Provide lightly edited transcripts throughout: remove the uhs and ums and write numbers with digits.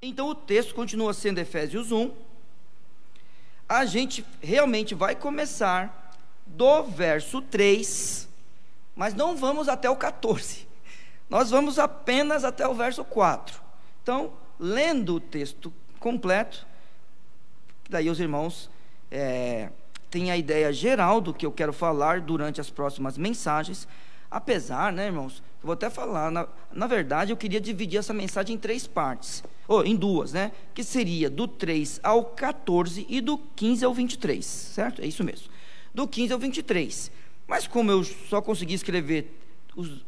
Então o texto continua sendo Efésios 1. A gente realmente vai começar do verso 3, mas não vamos até o 14. Nós vamos apenas até o verso 4. Então, lendo o texto completo, daí os irmãos têm a ideia geral do que eu quero falar durante as próximas mensagens. Apesar, né, irmãos, eu vou até falar, na verdade eu queria dividir essa mensagem em 3 partes, ou em 2, né, que seria do 3 ao 14 e do 15 ao 23, certo? É isso mesmo, do 15 ao 23, mas como eu só consegui escrever os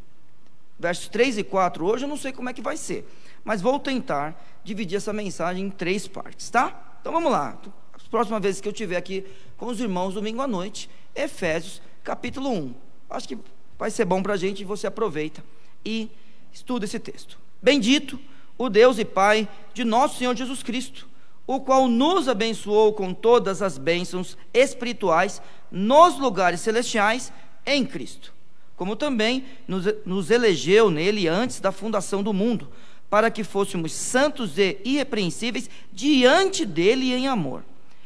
versos 3 e 4 hoje, eu não sei como é que vai ser, mas vou tentar dividir essa mensagem em 3 partes, tá? Então vamos lá, as próximas vezes que eu estiver aqui com os irmãos, domingo à noite, Efésios capítulo 1, acho que vai ser bom para a gente, você aproveita e estuda esse texto. Bendito o Deus e Pai de nosso Senhor Jesus Cristo, o qual nos abençoou com todas as bênçãos espirituais nos lugares celestiais em Cristo, como também nos elegeu nele antes da fundação do mundo, para que fôssemos santos e irrepreensíveis diante dele em amor,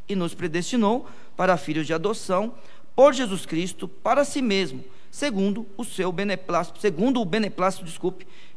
e nos predestinou para filhos de adoção por Jesus Cristo para si mesmo, segundo o beneplácito,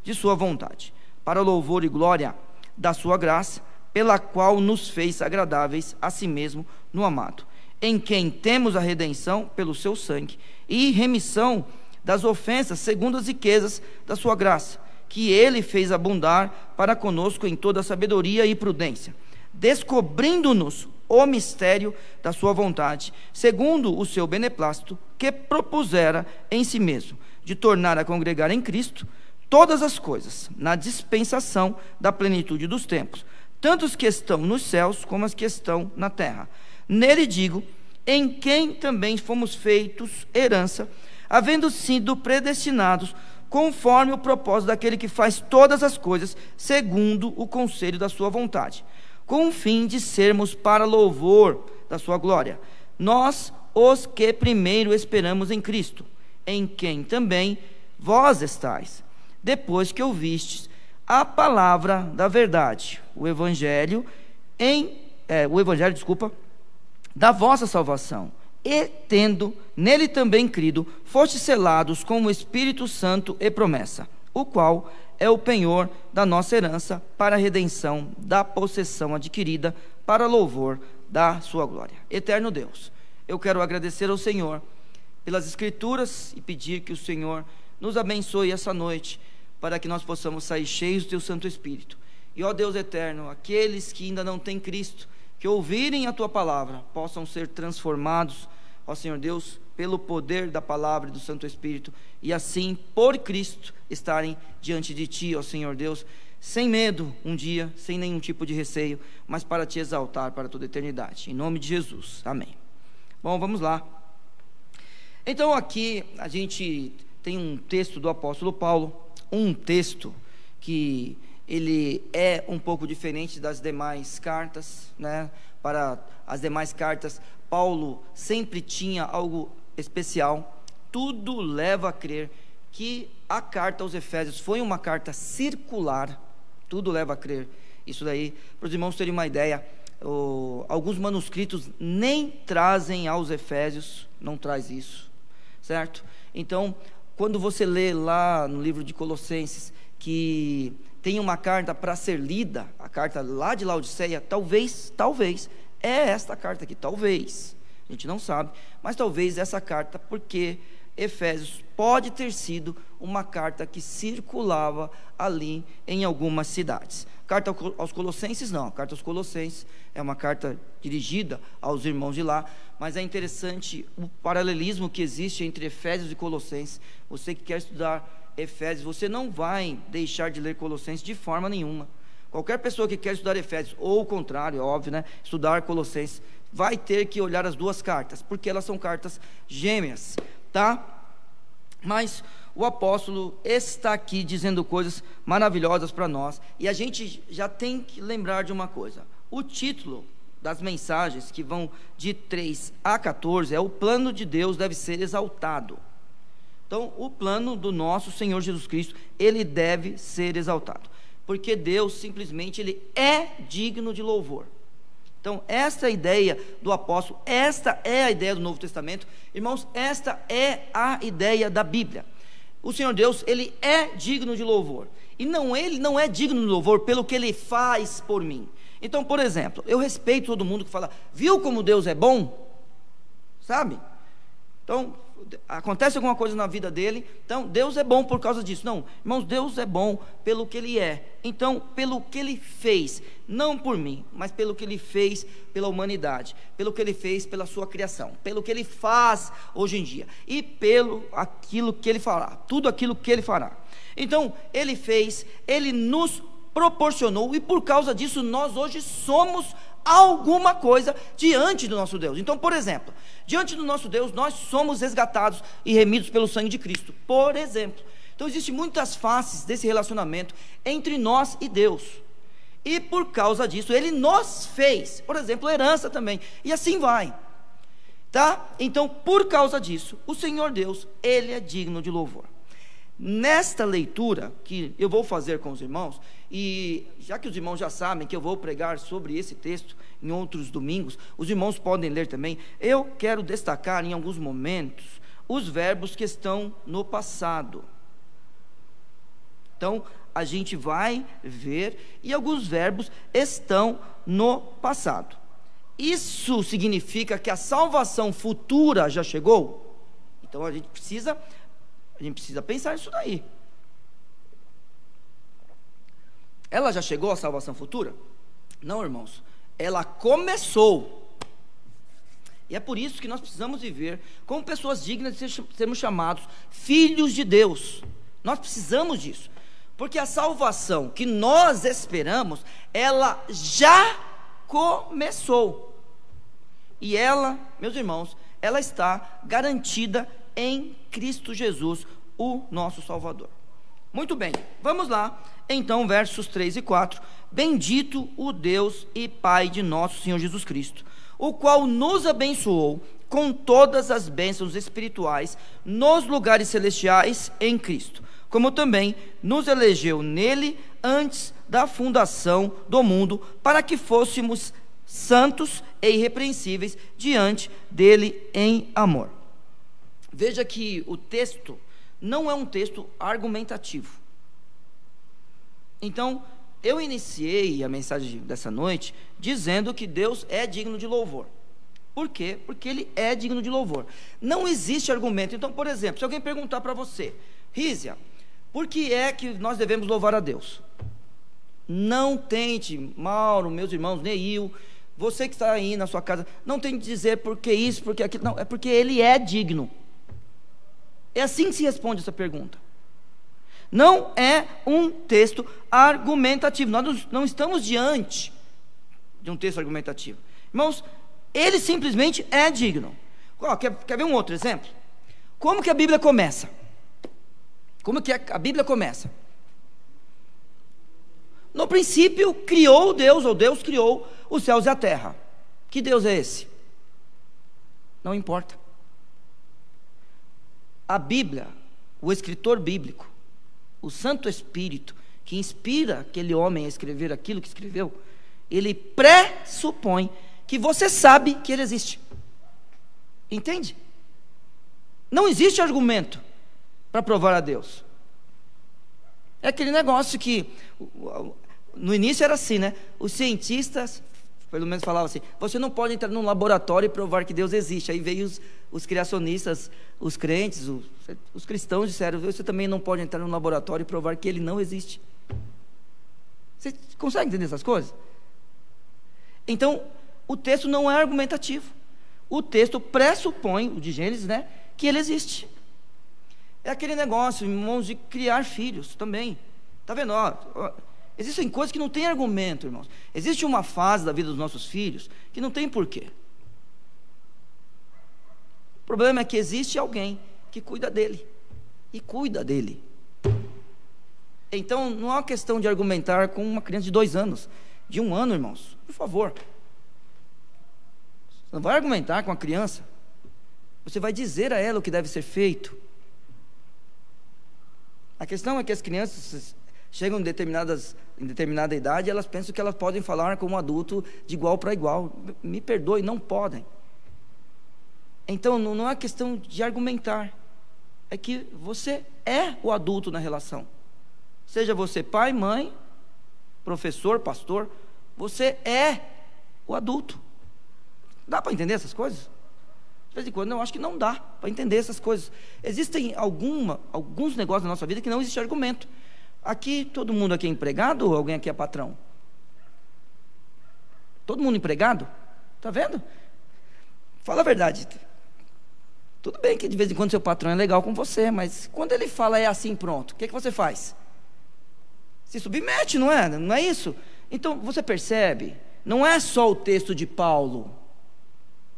de sua vontade, para louvor e glória da sua graça, pela qual nos fez agradáveis a si mesmo no amado, em quem temos a redenção pelo seu sangue, e remissão das ofensas segundo as riquezas da sua graça, que ele fez abundar para conosco em toda sabedoria e prudência, descobrindo-nos o mistério da sua vontade, segundo o seu beneplácito, que propusera em si mesmo, de tornar a congregar em Cristo todas as coisas, na dispensação da plenitude dos tempos, tanto os que estão nos céus, como as que estão na terra. Nele digo, em quem também fomos feitos herança, havendo sido predestinados, conforme o propósito daquele que faz todas as coisas, segundo o conselho da sua vontade, com o fim de sermos para louvor da sua glória, nós os que primeiro esperamos em Cristo, em quem também vós estáis, depois que ouvistes a palavra da verdade, o evangelho da vossa salvação, e tendo nele também crido, fostes selados com o Espírito Santo e promessa, o qual é o penhor da nossa herança para a redenção da possessão adquirida para louvor da sua glória. Eterno Deus, eu quero agradecer ao Senhor pelas Escrituras e pedir que o Senhor nos abençoe essa noite, para que nós possamos sair cheios do teu Santo Espírito. E ó Deus eterno, aqueles que ainda não têm Cristo, que ouvirem a tua palavra, possam ser transformados, ó Senhor Deus, pelo poder da palavra e do Santo Espírito, e assim, por Cristo, estarem diante de ti, ó Senhor Deus, sem medo um dia, sem nenhum tipo de receio, mas para te exaltar para toda a eternidade, em nome de Jesus, amém. Bom, vamos lá. Então aqui a gente tem um texto do apóstolo Paulo, um texto que ele é um pouco diferente das demais cartas, né? Para as demais cartas, Paulo sempre tinha algo especial. Tudo leva a crer que a carta aos Efésios foi uma carta circular. Tudo leva a crer isso daí. Para os irmãos terem uma ideia, alguns manuscritos nem trazem aos Efésios, não traz isso, certo? Então, quando você lê lá no livro de Colossenses que tem uma carta para ser lida, a carta lá de Laodiceia, talvez é esta carta aqui, talvez, a gente não sabe, mas talvez essa carta, porque Efésios pode ter sido uma carta que circulava ali em algumas cidades. Carta aos Colossenses não, a carta aos Colossenses é uma carta dirigida aos irmãos de lá, mas é interessante o paralelismo que existe entre Efésios e Colossenses. Você que quer estudar Efésios, você não vai deixar de ler Colossenses de forma nenhuma. Qualquer pessoa que quer estudar Efésios, ou o contrário, é óbvio, né? Estudar Colossenses, vai ter que olhar as duas cartas, porque elas são cartas gêmeas, tá? Mas o apóstolo está aqui dizendo coisas maravilhosas para nós, e a gente já tem que lembrar de uma coisa: o título das mensagens, que vão de 3 a 14, é o plano de Deus deve ser exaltado. Então, o plano do nosso Senhor Jesus Cristo, ele deve ser exaltado. porque Deus simplesmente Ele é digno de louvor. Então, esta é a ideia do apóstolo, esta é a ideia do Novo Testamento. Irmãos, esta é a ideia da Bíblia. O Senhor Deus, Ele é digno de louvor. E Ele não é digno de louvor pelo que Ele faz por mim. Então, por exemplo, eu respeito todo mundo que fala, viu como Deus é bom? Sabe? Então, acontece alguma coisa na vida dele, então Deus é bom por causa disso. Não, irmãos, Deus é bom pelo que Ele é. Então, pelo que Ele fez, não por mim, mas pelo que Ele fez pela humanidade, pelo que Ele fez pela sua criação, pelo que Ele faz hoje em dia, e pelo aquilo que Ele fará, tudo aquilo que Ele fará. Então, Ele fez, Ele nos proporcionou, e por causa disso, nós hoje somos alguma coisa diante do nosso Deus. Então, por exemplo, diante do nosso Deus, nós somos resgatados e remidos pelo sangue de Cristo, por exemplo. Então, existem muitas faces desse relacionamento entre nós e Deus, e por causa disso, Ele nos fez, por exemplo, herança também, e assim vai, tá? Então, por causa disso, o Senhor Deus, Ele é digno de louvor. Nesta leitura que eu vou fazer com os irmãos, e já que os irmãos já sabem que eu vou pregar sobre esse texto em outros domingos, os irmãos podem ler também. Eu quero destacar em alguns momentos os verbos que estão no passado. Então, a gente vai ver, e alguns verbos estão no passado. Isso significa que a salvação futura já chegou? Então, a gente precisa pensar nisso daí. Ela já chegou à salvação futura? Não, irmãos. Ela começou. E é por isso que nós precisamos viver como pessoas dignas de sermos chamados filhos de Deus. Nós precisamos disso. Porque a salvação que nós esperamos, ela já começou. E ela, meus irmãos, ela está garantida em Cristo Jesus, o nosso Salvador. Muito bem, vamos lá, então, versos 3 e 4. Bendito o Deus e Pai de nosso Senhor Jesus Cristo, o qual nos abençoou com todas as bênçãos espirituais nos lugares celestiais em Cristo, como também nos elegeu nele antes da fundação do mundo, para que fôssemos santos e irrepreensíveis diante dele em amor. Veja que o texto não é um texto argumentativo. Então, eu iniciei a mensagem dessa noite dizendo que Deus é digno de louvor. Por quê? Porque Ele é digno de louvor. Não existe argumento. Então, por exemplo, se alguém perguntar para você, Rízia, por que é que nós devemos louvar a Deus? Não tente, Mauro, meus irmãos, Neil, você que está aí na sua casa, não tente dizer por que isso, por que aquilo. Não, é porque Ele é digno. É assim que se responde essa pergunta. Não é um texto argumentativo. Nós não estamos diante de um texto argumentativo. Irmãos, Ele simplesmente é digno. Quer ver um outro exemplo? Como que a Bíblia começa? Como que a Bíblia começa? No princípio criou Deus, ou Deus criou os céus e a terra. Que Deus é esse? Não importa. A Bíblia, o escritor bíblico, o Santo Espírito, que inspira aquele homem a escrever aquilo que escreveu, ele pressupõe que você sabe que ele existe. Entende? Não existe argumento para provar a Deus. É aquele negócio que no início era assim, né? Os cientistas, pelo menos falavam assim, você não pode entrar num laboratório e provar que Deus existe. Aí veio os criacionistas, os crentes, os cristãos disseram, você também não pode entrar num laboratório e provar que Ele não existe. Você consegue entender essas coisas? Então, o texto não é argumentativo. O texto pressupõe, o de Gênesis, né, que Ele existe. É aquele negócio, irmãos, de criar filhos também. Está vendo? Existem coisas que não tem argumento, irmãos. Existe uma fase da vida dos nossos filhos que não tem porquê. O problema é que existe alguém que cuida dele. E cuida dele. Então, não é uma questão de argumentar com uma criança de 2 anos. De 1 ano, irmãos. Por favor. Você não vai argumentar com a criança. Você vai dizer a ela o que deve ser feito. A questão é que as crianças chegam em determinada idade, elas pensam que elas podem falar como adulto de igual para igual. Me perdoe, não podem. Então não é questão de argumentar, é que você é o adulto na relação. Seja você pai, mãe, professor, pastor, você é o adulto. Dá para entender essas coisas? De vez em quando eu acho que não dá para entender essas coisas. Existem alguns negócios na nossa vida que não existe argumento. Aqui, todo mundo aqui é empregado ou alguém aqui é patrão? Todo mundo empregado? Está vendo? Fala a verdade. Tudo bem que de vez em quando seu patrão é legal com você, mas quando ele fala é assim, pronto, o que você faz? Se submete, não é? Não é isso? Então, você percebe, não é só o texto de Paulo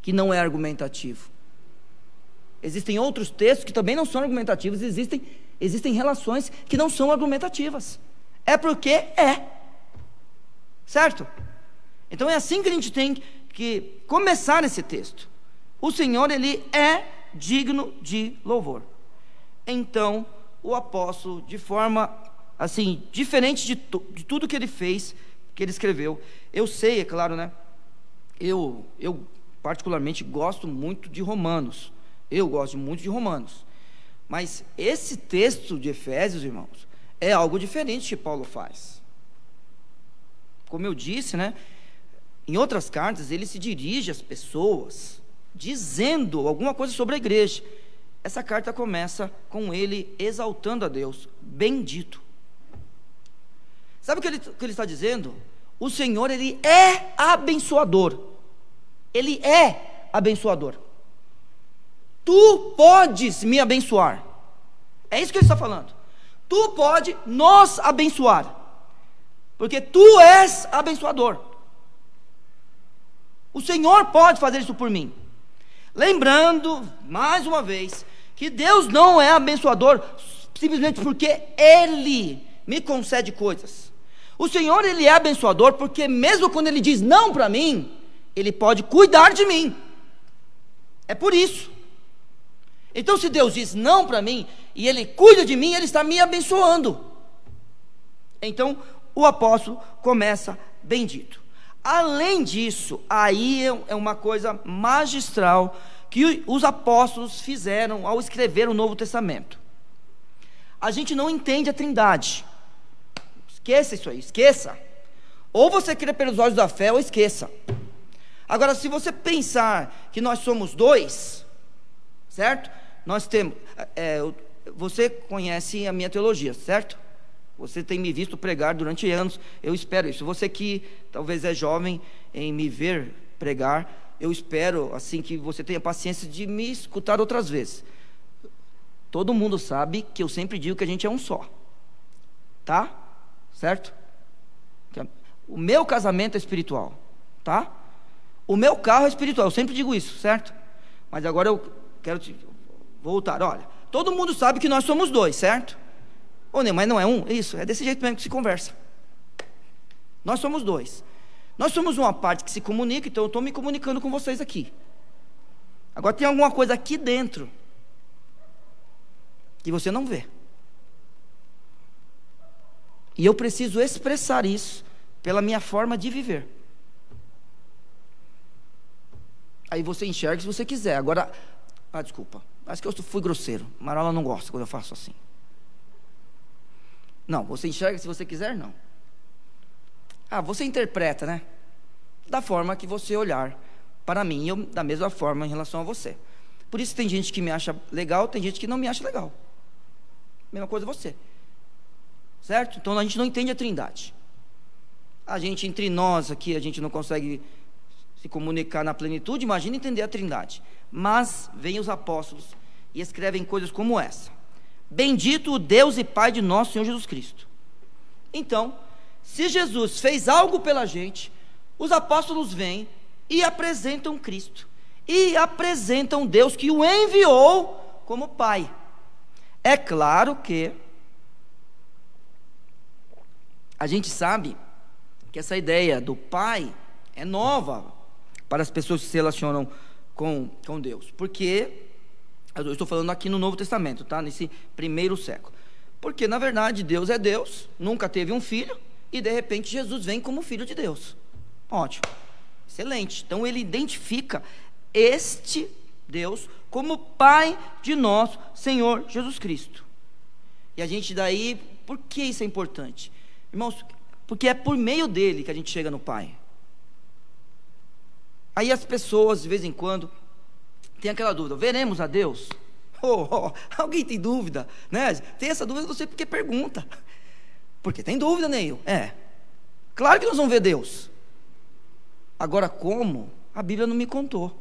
que não é argumentativo. Existem outros textos que também não são argumentativos, existem relações que não são argumentativas. É porque é. Certo? Então é assim que a gente tem que começar esse texto. O Senhor, Ele é digno de louvor. Então, o apóstolo, de forma assim, diferente de tudo que ele fez, que ele escreveu, eu sei, é claro, né? Eu particularmente gosto muito de Romanos. Eu gosto muito de Romanos. Mas esse texto de Efésios, irmãos, é algo diferente que Paulo faz. Como eu disse, né? Em outras cartas, ele se dirige às pessoas, dizendo alguma coisa sobre a igreja. Essa carta começa com ele exaltando a Deus, bendito. Sabe o que ele está dizendo? O Senhor, Ele é abençoador. Ele é abençoador. Tu podes me abençoar. É isso que ele está falando. Tu pode nos abençoar, porque tu és abençoador. O Senhor pode fazer isso por mim. Lembrando, mais uma vez, que Deus não é abençoador simplesmente porque Ele me concede coisas. O Senhor, Ele é abençoador porque mesmo quando Ele diz não para mim, Ele pode cuidar de mim. É por isso. Então, se Deus diz não para mim e Ele cuida de mim, Ele está me abençoando. Então, o apóstolo começa bendito. Além disso, aí é uma coisa magistral que os apóstolos fizeram ao escrever o Novo Testamento. A gente não entende a Trindade. Esqueça isso aí, esqueça. Ou você crê pelos olhos da fé, ou esqueça. Agora, se você pensar que nós somos dois, certo? Nós temos, você conhece a minha teologia, certo? Você tem me visto pregar durante anos, eu espero isso. Você que talvez é jovem em me ver pregar, eu espero assim que você tenha paciência de me escutar outras vezes. Todo mundo sabe que eu sempre digo que a gente é um só, tá? Certo? O meu casamento é espiritual, tá? O meu carro é espiritual, eu sempre digo isso, certo? Mas agora eu quero te voltar. Olha, todo mundo sabe que nós somos dois, certo? Ou não, mas não é um? Isso, é desse jeito mesmo que se conversa. Nós somos dois. Nós somos uma parte que se comunica, então eu estou me comunicando com vocês aqui. Agora tem alguma coisa aqui dentro que você não vê. E eu preciso expressar isso pela minha forma de viver. Aí você enxerga se você quiser. Agora, desculpa, acho que eu fui grosseiro. Marola não gosta quando eu faço assim. Não, você enxerga se você quiser, não. Você interpreta, né? Da forma que você olhar para mim, e eu da mesma forma em relação a você. Por isso tem gente que me acha legal, tem gente que não me acha legal. Mesma coisa você. Certo? Então a gente não entende a Trindade. A gente, entre nós aqui, a gente não consegue se comunicar na plenitude, imagina entender a Trindade. Mas vêm os apóstolos e escrevem coisas como essa: bendito o Deus e Pai de nosso Senhor Jesus Cristo. Então, se Jesus fez algo pela gente, os apóstolos vêm e apresentam Cristo, e apresentam Deus que o enviou como Pai. É claro que a gente sabe que essa ideia do Pai é nova para as pessoas que se relacionam com Deus, porque eu estou falando aqui no Novo Testamento, tá? Nesse primeiro século. Porque na verdade Deus é Deus, nunca teve um filho, e de repente Jesus vem como filho de Deus. Ótimo, excelente. Então ele identifica este Deus como Pai de nosso Senhor Jesus Cristo. E a gente daí, por que isso é importante? Irmãos, porque é por meio dele que a gente chega no Pai. Aí as pessoas, de vez em quando, têm aquela dúvida: veremos a Deus? Alguém tem dúvida, né? Tem essa dúvida, não sei porque pergunta. Porque tem dúvida, Neil? Claro que nós vamos ver Deus. Agora como? A Bíblia não me contou.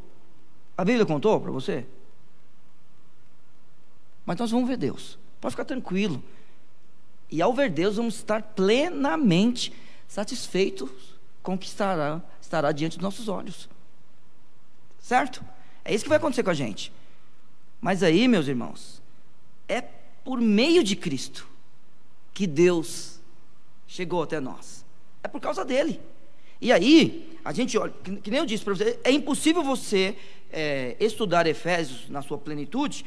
A Bíblia contou para você? Mas nós vamos ver Deus, pode ficar tranquilo. E ao ver Deus, vamos estar plenamente satisfeitos com o que estará diante dos nossos olhos. Certo? É isso que vai acontecer com a gente. Mas aí, meus irmãos, é por meio de Cristo que Deus chegou até nós. É por causa dele. E aí, a gente olha, que nem eu disse para você, é impossível você estudar Efésios na sua plenitude.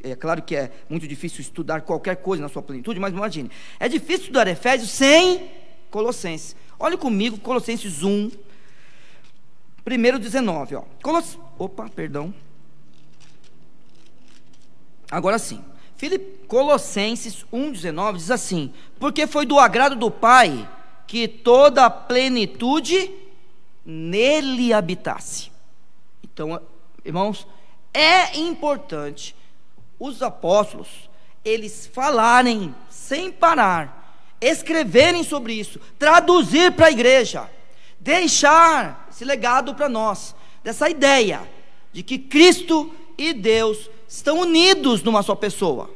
É claro que é muito difícil estudar qualquer coisa na sua plenitude, mas imagine, é difícil estudar Efésios sem Colossenses. Olhe comigo, Colossenses 1, primeiro 19, ó. Agora sim, Colossenses 1,19 diz assim: porque foi do agrado do Pai que toda a plenitude nele habitasse. Então, irmãos, é importante os apóstolos, eles falarem sem parar, escreverem sobre isso, traduzir para a igreja, deixar esse legado para nós, dessa ideia de que Cristo e Deus estão unidos numa só pessoa.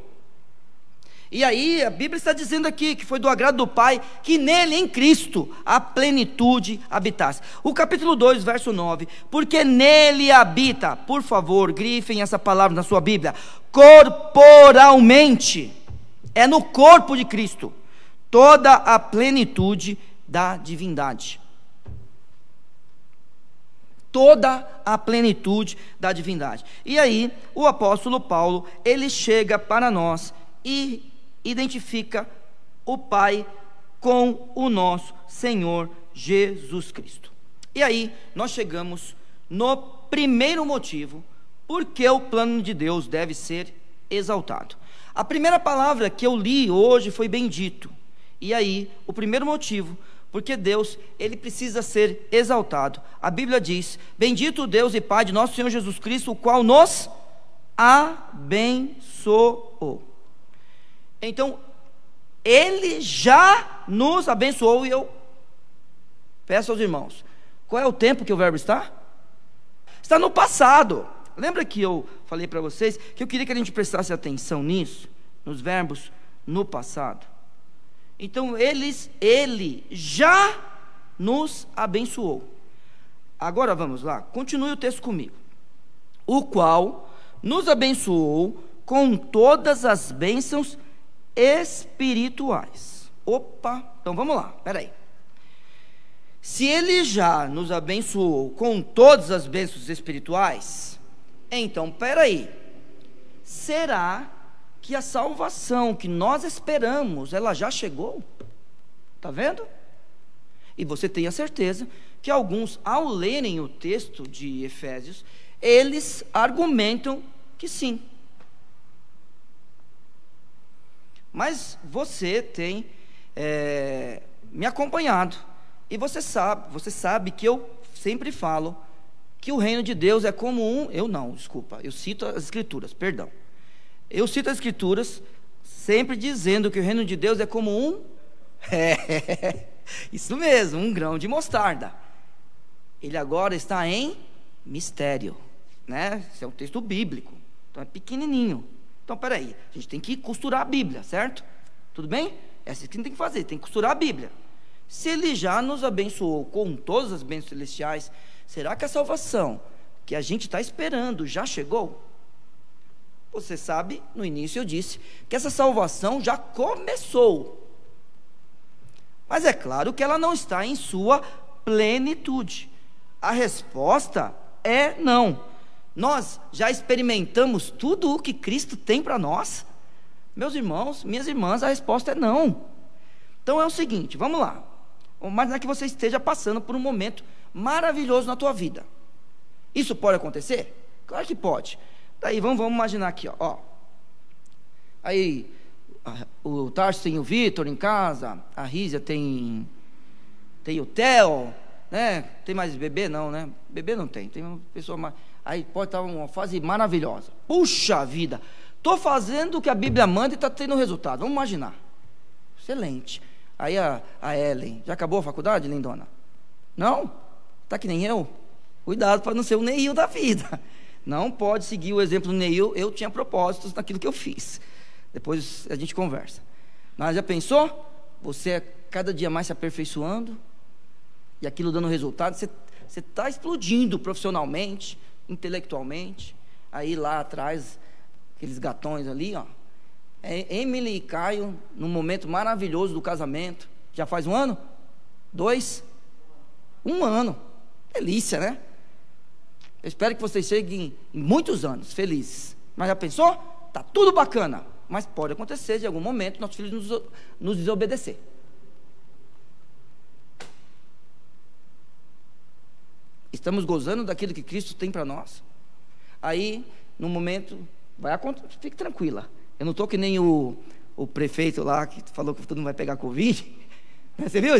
E aí a Bíblia está dizendo aqui que foi do agrado do Pai que nele, em Cristo, a plenitude habitasse. O capítulo 2, verso 9: porque nele habita, por favor, grifem essa palavra na sua Bíblia, corporalmente, é no corpo de Cristo, toda a plenitude da divindade. Toda a plenitude da divindade. E aí o apóstolo Paulo, ele chega para nós e identifica o Pai com o nosso Senhor Jesus Cristo. E aí nós chegamos no primeiro motivo porque o plano de Deus deve ser exaltado. A primeira palavra que eu li hoje foi bendito. E aí o primeiro motivo porque Deus, ele precisa ser exaltado. A Bíblia diz: bendito o Deus e Pai de nosso Senhor Jesus Cristo, o qual nos abençoou. Então, ele já nos abençoou. E eu peço aos irmãos, qual é o tempo que o verbo está? Está no passado. Lembra que eu falei para vocês que eu queria que a gente prestasse atenção nisso, nos verbos no passado? Então ele já nos abençoou. Agora vamos lá, continue o texto comigo. O qual nos abençoou com todas as bênçãos espirituais. Então vamos lá, peraí. Se ele já nos abençoou com todas as bênçãos espirituais, então peraí, será que a salvação que nós esperamos, ela já chegou? Está vendo? E você tem a certeza que alguns, ao lerem o texto de Efésios, eles argumentam que sim. Mas você tem me acompanhado, e você sabe que eu sempre falo que o reino de Deus é como eu cito as Escrituras, perdão. Eu cito as Escrituras sempre dizendo que o reino de Deus é como isso mesmo, um grão de mostarda. Ele agora está em mistério, né? Isso é um texto bíblico, então é pequenininho. Então peraí, a gente tem que costurar a Bíblia, certo? Tudo bem? É assim que a gente tem que fazer, tem que costurar a Bíblia. Se ele já nos abençoou com todas as bênçãos celestiais, será que a salvação que a gente está esperando já chegou? Você sabe, no início eu disse que essa salvação já começou, mas é claro que ela não está em sua plenitude. A resposta é não. Nós já experimentamos tudo o que Cristo tem para nós? Meus irmãos, minhas irmãs, a resposta é não. Então é o seguinte, vamos lá. Vamos imaginar que você esteja passando por um momento maravilhoso na tua vida. Isso pode acontecer? Claro que pode. Daí vamos imaginar aqui, ó. Aí o Tarso tem o Vitor em casa, a Rízia tem o Theo, né? Tem mais bebê não, né? Bebê não tem uma pessoa mais. Aí pode estar uma fase maravilhosa. Puxa vida, estou fazendo o que a Bíblia manda e está tendo resultado. Vamos imaginar. Excelente. Aí a Ellen, já acabou a faculdade, lindona? Não? Está que nem eu? Cuidado para não ser o Neil da vida. Não pode seguir o exemplo do Neil. Eu tinha propósitos naquilo que eu fiz. Depois a gente conversa. Mas já pensou? Você cada dia mais se aperfeiçoando e aquilo dando resultado. Você está explodindo profissionalmente, intelectualmente. Aí lá atrás, aqueles gatões ali, ó. Emily e Caio, num momento maravilhoso do casamento. Já faz 1 ano? 2? 1 ano. Delícia, né? Eu espero que vocês cheguem em muitos anos felizes. Mas já pensou? Tá tudo bacana. Mas pode acontecer de algum momento nossos filhos nos desobedecer. Estamos gozando daquilo que Cristo tem para nós. Aí, no momento, vai acontecer, fique tranquila. Eu não estou que nem o prefeito lá, que falou que todo mundo vai pegar Covid. Você viu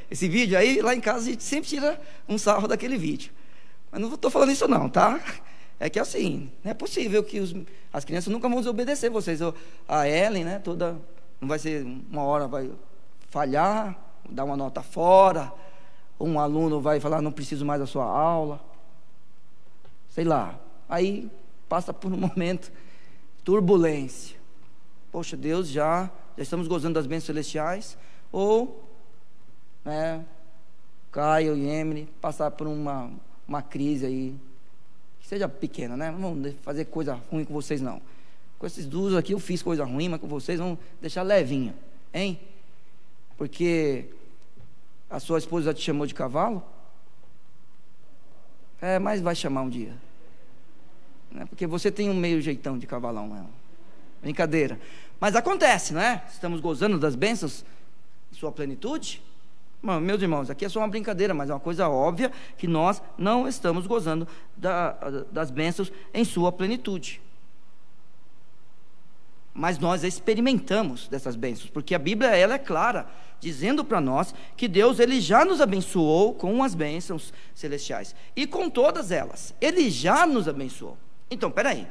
esse vídeo aí? Lá em casa a gente sempre tira um sarro daquele vídeo. Mas não estou falando isso não, tá? É que é assim, não é possível que as crianças nunca vão desobedecer vocês. A Ellen, né, não vai ser uma hora, vai falhar, dar uma nota fora, um aluno vai falar, não preciso mais da sua aula, sei lá. Aí passa por um momento, turbulência. Poxa, Deus, já estamos gozando das bênçãos celestiais. Ou, né, Caio e Emily passar por uma crise aí, que seja pequena, né? Não vamos fazer coisa ruim com vocês não. Com esses duas aqui eu fiz coisa ruim, mas com vocês vamos deixar levinho, hein? Porque a sua esposa já te chamou de cavalo? Mas vai chamar um dia, né? Porque você tem um meio jeitão de cavalão, né? Brincadeira. Mas acontece, não é? Estamos gozando das bênçãos em sua plenitude. Meus irmãos, aqui é só uma brincadeira, mas é uma coisa óbvia que nós não estamos gozando das bênçãos em sua plenitude. Mas nós experimentamos dessas bênçãos, porque a Bíblia ela é clara, dizendo para nós que Deus ele já nos abençoou com as bênçãos celestiais. E com todas elas, Ele já nos abençoou. Então, peraí.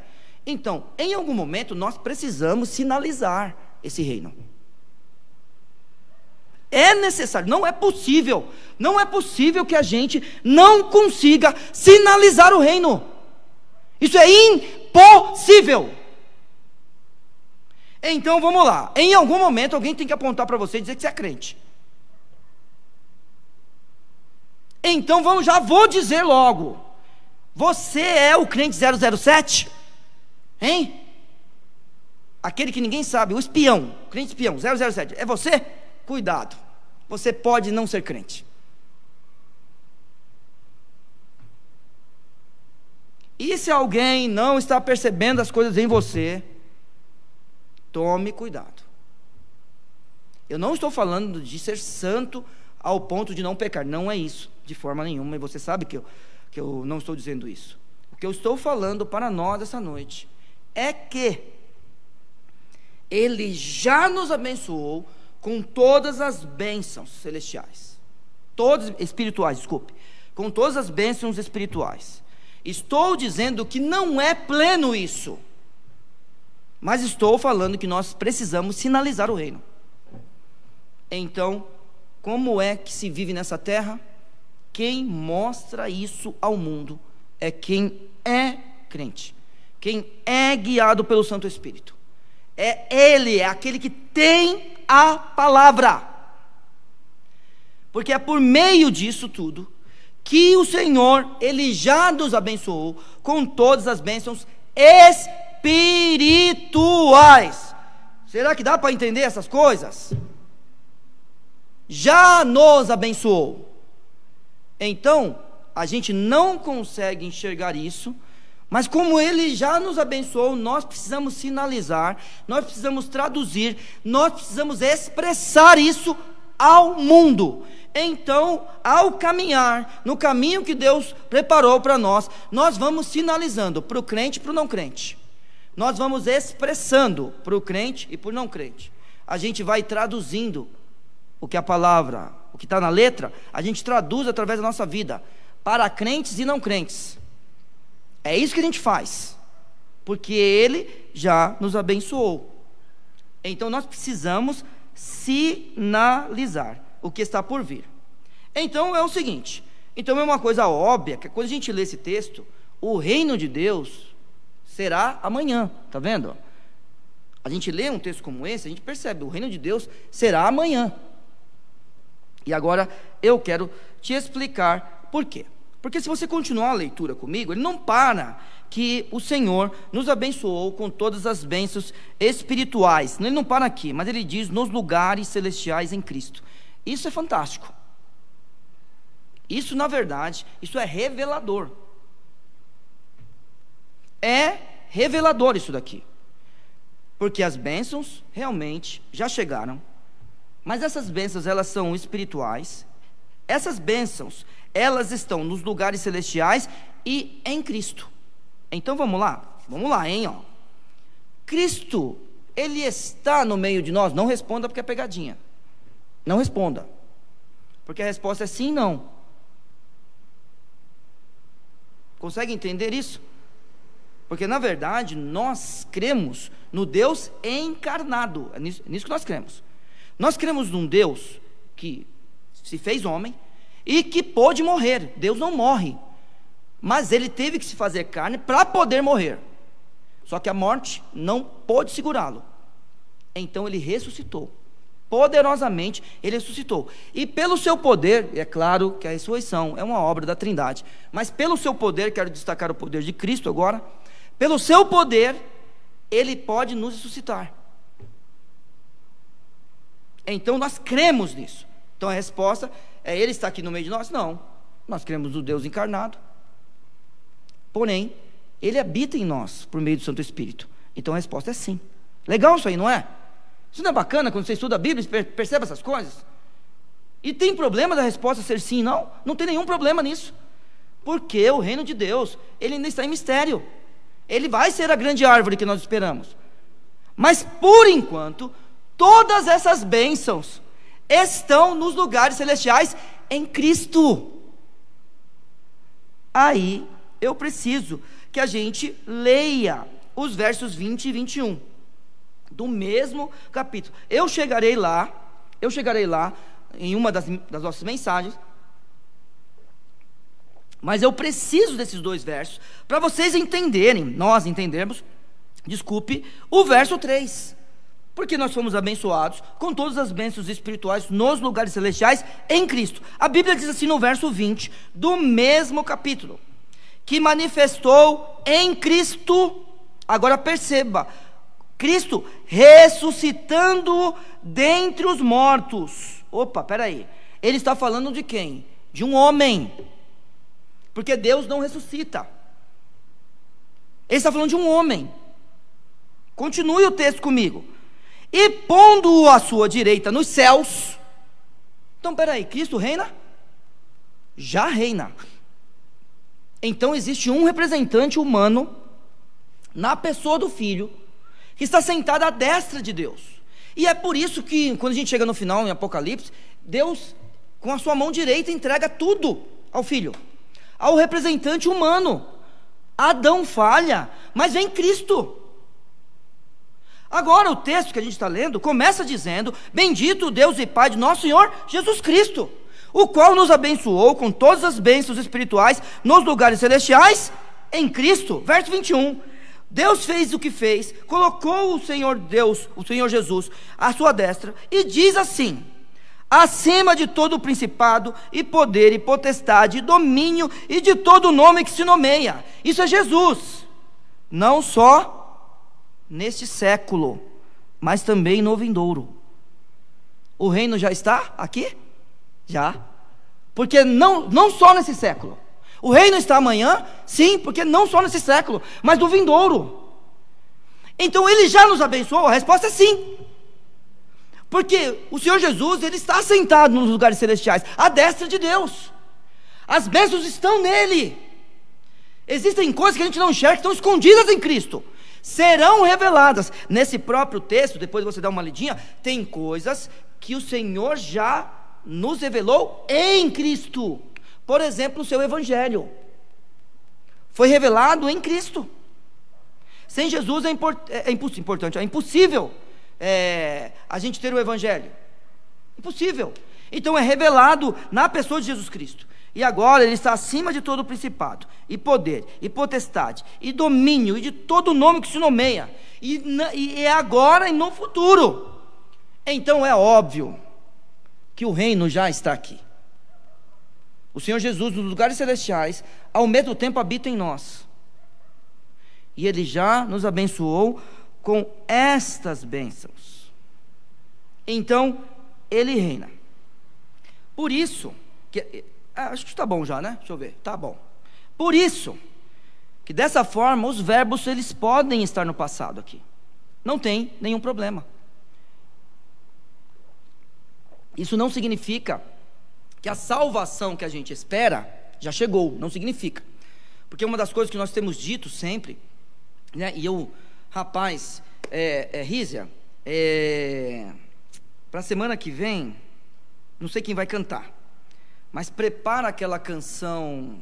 Então, em algum momento nós precisamos sinalizar esse reino. É necessário, não é possível que a gente não consiga sinalizar o reino. Isso é impossível. Então vamos lá, em algum momento alguém tem que apontar para você e dizer que você é crente. Então já vou dizer logo, você é o crente 007? Hein? Aquele que ninguém sabe, o espião, o crente espião, 007, é você? Cuidado, você pode não ser crente. E se alguém não está percebendo as coisas em você, tome cuidado. Eu não estou falando de ser santo ao ponto de não pecar, não é isso, de forma nenhuma, e você sabe que eu não estou dizendo isso. O que eu estou falando para nós essa noite é que Ele já nos abençoou com todas as bênçãos celestiais, com todas as bênçãos espirituais. Estou dizendo que não é pleno isso, mas estou falando que nós precisamos sinalizar o reino. Então, como é que se vive nessa terra? Quem mostra isso ao mundo é quem é crente, quem é guiado pelo Santo Espírito. Ele é aquele que tem a palavra, porque é por meio disso tudo que o Senhor, Ele já nos abençoou com todas as bênçãos espirituais. Será que dá para entender essas coisas? Já nos abençoou. Então, a gente não consegue enxergar isso, Mas como Ele já nos abençoou, nós precisamos sinalizar, nós precisamos traduzir, nós precisamos expressar isso ao mundo. Então, ao caminhar no caminho que Deus preparou para nós, nós vamos sinalizando para o crente e para o não crente. Nós vamos expressando para o crente e para o não crente. A gente vai traduzindo o que a palavra, o que está na letra, a gente traduz através da nossa vida, para crentes e não crentes. É isso que a gente faz, porque Ele já nos abençoou. Então nós precisamos sinalizar o que está por vir. Então é o seguinte, então é uma coisa óbvia, que quando a gente lê esse texto, o reino de Deus será amanhã, está vendo? A gente lê um texto como esse, a gente percebe, o reino de Deus será amanhã. E agora eu quero te explicar por quê. Porque se você continuar a leitura comigo, ele não para que o Senhor nos abençoou com todas as bênçãos espirituais. Ele não para aqui, mas ele diz nos lugares celestiais em Cristo. Isso é fantástico. Isso, na verdade, isso é revelador. É revelador isso daqui. Porque as bênçãos realmente já chegaram. Mas essas bênçãos, elas são espirituais. Essas bênçãos, elas estão nos lugares celestiais e em Cristo. Então vamos lá, hein, ó. Cristo, Ele está no meio de nós? Não responda porque é pegadinha. Não responda, porque a resposta é sim e não. Consegue entender isso? Porque na verdade nós cremos no Deus encarnado. É nisso que nós cremos. Nós cremos num Deus que se fez homem e que pôde morrer. Deus não morre, mas Ele teve que se fazer carne para poder morrer. Só que a morte não pôde segurá-lo. Então Ele ressuscitou. Poderosamente Ele ressuscitou. E pelo seu poder, é claro que a ressurreição é uma obra da Trindade, mas pelo seu poder, quero destacar o poder de Cristo agora. Pelo seu poder, Ele pode nos ressuscitar. Então nós cremos nisso. Então a resposta é: Ele está aqui no meio de nós? Não, nós cremos no Deus encarnado. Porém, Ele habita em nós por meio do Santo Espírito. Então a resposta é sim. Legal isso aí, não é? Isso não é bacana quando você estuda a Bíblia e percebe essas coisas? E tem problema da resposta ser sim? Não, não tem nenhum problema nisso. Porque o reino de Deus, ele ainda está em mistério. Ele vai ser a grande árvore que nós esperamos. Mas por enquanto, todas essas bênçãos estão nos lugares celestiais em Cristo. Aí eu preciso que a gente leia os versos 20 e 21 do mesmo capítulo. Eu chegarei lá em uma das nossas mensagens, mas eu preciso desses dois versos para vocês entenderem, nós entendermos, o verso 3. Porque nós fomos abençoados com todas as bênçãos espirituais nos lugares celestiais em Cristo. A Bíblia diz assim no verso 20 do mesmo capítulo: que manifestou em Cristo. Agora perceba, Cristo ressuscitando dentre os mortos. Opa, peraí, ele está falando de quem? De um homem, porque Deus não ressuscita. Ele está falando de um homem. Continue o texto comigo. E pondo-o à sua direita nos céus. Então peraí, Cristo reina? Já reina. Então existe um representante humano na pessoa do Filho, que está sentado à destra de Deus. E é por isso que quando a gente chega no final em Apocalipse, Deus com a sua mão direita entrega tudo ao Filho, ao representante humano. Adão falha, mas vem Cristo. Agora o texto que a gente está lendo começa dizendo: bendito o Deus e Pai de nosso Senhor Jesus Cristo, o qual nos abençoou com todas as bênçãos espirituais nos lugares celestiais em Cristo. Verso 21. Deus fez o que fez, colocou o Senhor Deus, o Senhor Jesus, à sua destra, e diz assim: acima de todo principado e poder e potestade e domínio e de todo nome que se nomeia. Isso é Jesus, não só neste século, mas também no vindouro. O reino já está aqui? Já. Porque não só nesse século. O reino está amanhã? Sim, porque não só nesse século, mas no vindouro. Então ele já nos abençoou? A resposta é sim. Porque o Senhor Jesus, ele está sentado nos lugares celestiais, à destra de Deus. As bênçãos estão nele. Existem coisas que a gente não enxerga, que estão escondidas em Cristo. Serão reveladas. Nesse próprio texto, depois você dá uma lidinha, tem coisas que o Senhor já nos revelou em Cristo. Por exemplo, o seu Evangelho foi revelado em Cristo. Sem Jesus é impossível a gente ter o Evangelho. Impossível. Então é revelado na pessoa de Jesus Cristo. E agora ele está acima de todo o principado, e poder, e potestade, e domínio, e de todo nome que se nomeia, e é agora e no futuro. Então é óbvio que o reino já está aqui. O Senhor Jesus, nos lugares celestiais, ao mesmo tempo habita em nós. E ele já nos abençoou com estas bênçãos. Então ele reina. Por isso acho que está bom já, né? Deixa eu ver, está bom. Por isso que dessa forma os verbos eles podem estar no passado aqui. Não tem nenhum problema. Isso não significa que a salvação que a gente espera já chegou, não significa. Porque uma das coisas que nós temos dito sempre, né? E eu, rapaz, Rízia, para a semana que vem, não sei quem vai cantar, mas prepara aquela canção: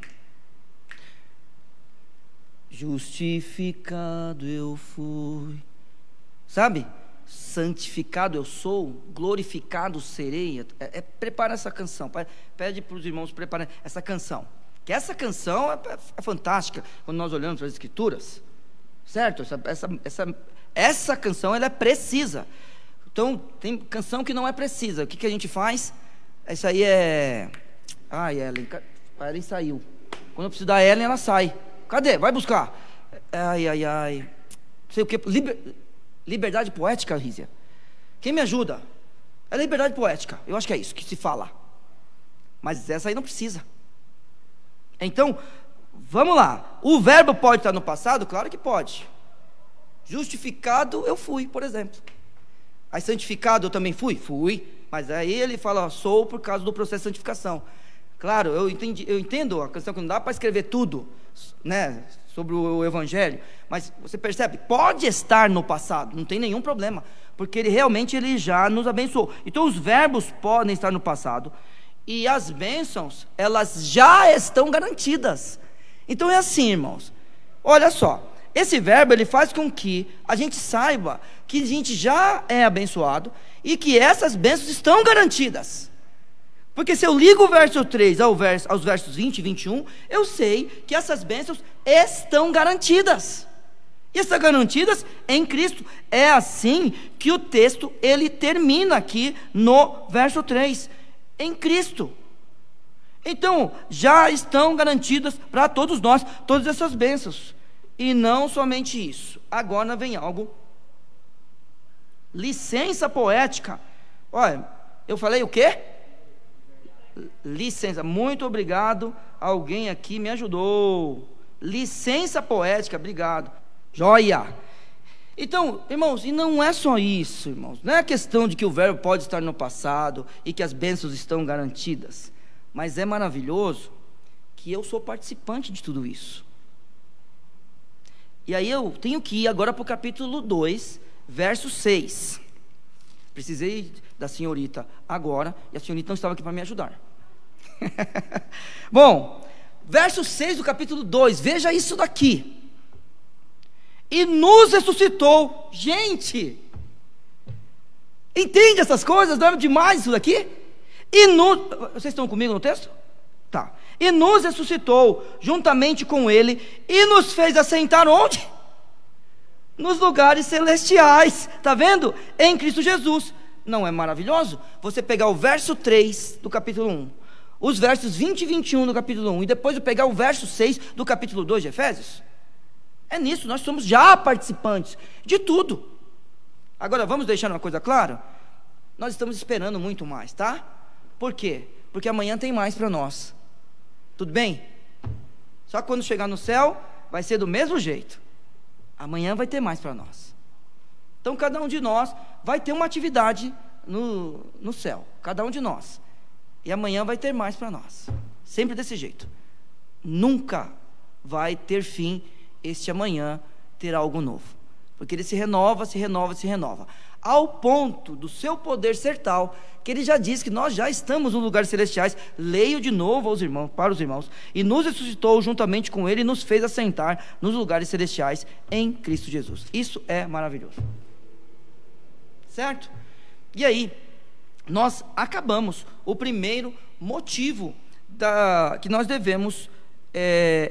justificado eu fui, sabe? Santificado eu sou, glorificado serei. Prepara essa canção, pede para os irmãos prepararem essa canção, que essa canção é fantástica, quando nós olhamos para as Escrituras, certo? Essa canção ela é precisa. Então tem canção que não é precisa. O que a gente faz? Isso aí é... Ai, Ellen, a Ellen saiu. Quando eu preciso da Ellen, ela sai. Cadê? Vai buscar. Ai. Não sei o que. Liberdade poética, Rízia. Quem me ajuda? É liberdade poética. Eu acho que é isso que se fala. Mas essa aí não precisa. Então, vamos lá. O verbo pode estar no passado? Claro que pode. Justificado eu fui, por exemplo. Aí santificado eu também fui? Fui. Mas aí ele fala, sou por causa do processo de santificação. Claro, eu entendo a questão que não dá para escrever tudo, né, sobre o Evangelho, mas você percebe, pode estar no passado, não tem nenhum problema, porque ele já nos abençoou. Então os verbos podem estar no passado, e as bênçãos, elas já estão garantidas. Então é assim, irmãos, olha só, esse verbo ele faz com que a gente saiba que a gente já é abençoado, e que essas bênçãos estão garantidas. Porque se eu ligo o verso 3 aos versos 20 e 21, eu sei que essas bênçãos estão garantidas. E estão garantidas em Cristo. É assim que o texto ele termina aqui no verso 3. Em Cristo. Então, já estão garantidas para todos nós, todas essas bênçãos. E não somente isso. Agora vem algo. Licença poética. Olha, eu falei o quê? Licença, muito obrigado. Alguém aqui me ajudou. Licença poética, obrigado. Joia. Então, irmãos, e não é só isso, irmãos. Não é a questão de que o verbo pode estar no passado e que as bênçãos estão garantidas. Mas é maravilhoso que eu sou participante de tudo isso. E aí eu tenho que ir agora para o capítulo 2, verso 6. Precisei da senhorita agora, e a senhorita não estava aqui para me ajudar. Bom, verso 6 do capítulo 2, veja isso daqui. E nos ressuscitou. Gente, entende essas coisas? Não é demais isso daqui? Vocês estão comigo no texto? Tá. E nos ressuscitou juntamente com ele e nos fez assentar onde? Nos lugares celestiais. Está vendo? Em Cristo Jesus. Não é maravilhoso? Você pegar o verso 3 do capítulo 1, os versos 20 e 21 do capítulo 1, e depois eu pegar o verso 6 do capítulo 2 de Efésios. É nisso, nós somos já participantes de tudo. Agora vamos deixar uma coisa clara. Nós estamos esperando muito mais, tá? Por quê? Porque amanhã tem mais para nós. Tudo bem? Só que quando chegar no céu, vai ser do mesmo jeito. Amanhã vai ter mais para nós. Então cada um de nós vai ter uma atividade no céu, cada um de nós. E amanhã vai ter mais para nós. Sempre desse jeito. Nunca vai ter fim este amanhã, ter algo novo. Porque ele se renova, se renova, se renova. Ao ponto do seu poder ser tal, que ele já diz que nós já estamos nos lugares celestiais. Leio de novo aos irmãos, para os irmãos. E nos ressuscitou juntamente com ele e nos fez assentar nos lugares celestiais em Cristo Jesus. Isso é maravilhoso. Certo? E aí, nós acabamos o primeiro motivo que nós devemos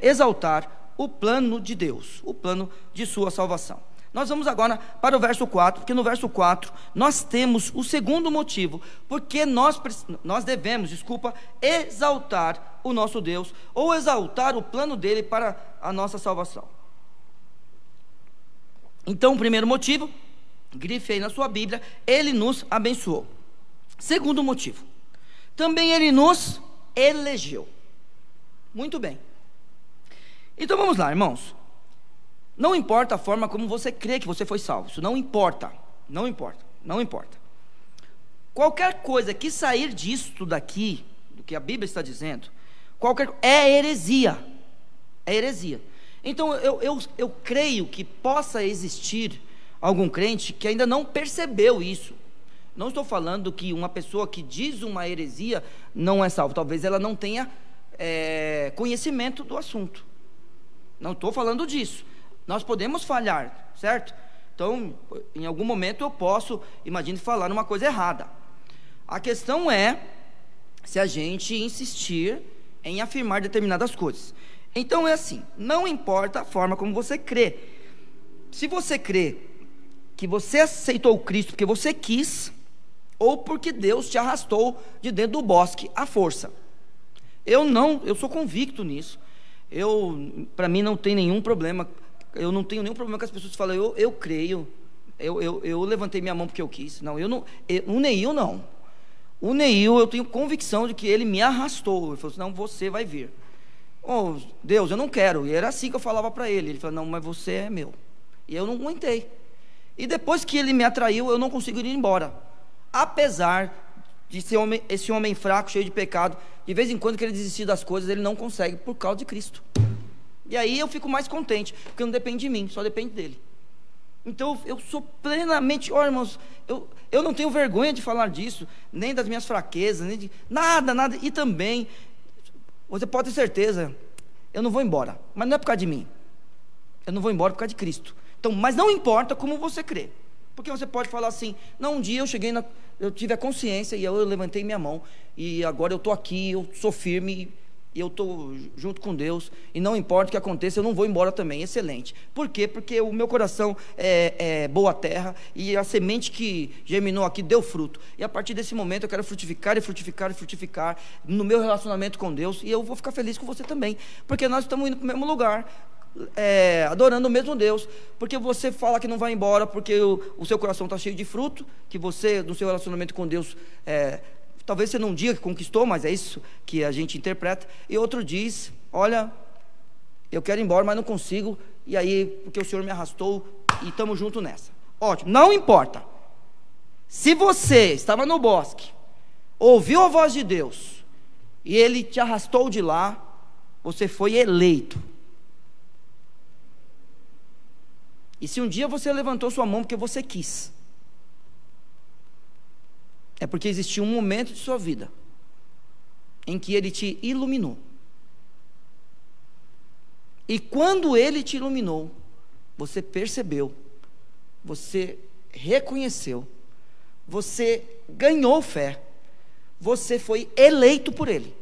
exaltar o plano de Deus, o plano de sua salvação. Nós vamos agora para o verso 4, porque no verso 4 nós temos o segundo motivo, porque nós devemos, exaltar o nosso Deus, ou exaltar o plano dele para a nossa salvação. Então, o primeiro motivo, grife aí na sua Bíblia, ele nos abençoou. Segundo motivo, também ele nos elegeu. Muito bem. Então vamos lá, irmãos. Não importa a forma como você crê que você foi salvo. Isso não importa. Não importa. Não importa. Qualquer coisa que sair disto daqui, do que a Bíblia está dizendo, é heresia. É heresia. Então eu creio que possa existir algum crente que ainda não percebeu isso. Não estou falando que uma pessoa que diz uma heresia não é salva. Talvez ela não tenha conhecimento do assunto. Não estou falando disso. Nós podemos falhar, certo? Então, em algum momento eu posso, imagine, falar uma coisa errada. A questão é se a gente insistir em afirmar determinadas coisas. Então é assim, não importa a forma como você crê. Se você crê que você aceitou Cristo porque você quis, ou porque Deus te arrastou de dentro do bosque à força. Eu sou convicto nisso. Para mim não tem nenhum problema. Eu não tenho nenhum problema com as pessoas que falam, eu creio, eu levantei minha mão porque eu quis. Não, o Neil não. O Neil, eu tenho convicção de que ele me arrastou. Ele falou assim, não, você vai vir. Oh, Deus, eu não quero. E era assim que eu falava para ele. Ele falou, não, mas você é meu. E eu não aguentei. E depois que ele me atraiu, eu não consigo ir embora. Apesar de ser esse homem fraco, cheio de pecado, de vez em quando que ele desistir das coisas, ele não consegue por causa de Cristo. E aí eu fico mais contente, porque não depende de mim, só depende dele. Então eu sou plenamente, irmãos, eu não tenho vergonha de falar disso, nem das minhas fraquezas, nem de nada. E também, você pode ter certeza, eu não vou embora, mas não é por causa de mim. Eu não vou embora por causa de Cristo. Então, mas não importa como você crê. Porque você pode falar assim, não, um dia eu tive a consciência e eu levantei minha mão, e agora eu estou aqui, eu sou firme, e eu estou junto com Deus, e não importa o que aconteça, eu não vou embora também. Excelente. Por quê? Porque o meu coração é boa terra, e a semente que germinou aqui deu fruto, e a partir desse momento eu quero frutificar e frutificar e frutificar no meu relacionamento com Deus, e eu vou ficar feliz com você também, porque nós estamos indo para o mesmo lugar, adorando o mesmo Deus. Porque você fala que não vai embora porque o seu coração está cheio de fruto, que você, no seu relacionamento com Deus, talvez você não diga que conquistou, mas é isso que a gente interpreta. E outro diz, olha, eu quero ir embora, mas não consigo, e aí, porque o Senhor me arrastou, e estamos juntos nessa. Ótimo, não importa. Se você estava no bosque, ouviu a voz de Deus, e Ele te arrastou de lá, você foi eleito. E se um dia você levantou sua mão porque você quis, é porque existiu um momento de sua vida em que Ele te iluminou. E quando Ele te iluminou, você percebeu, você reconheceu, você ganhou fé, você foi eleito por Ele.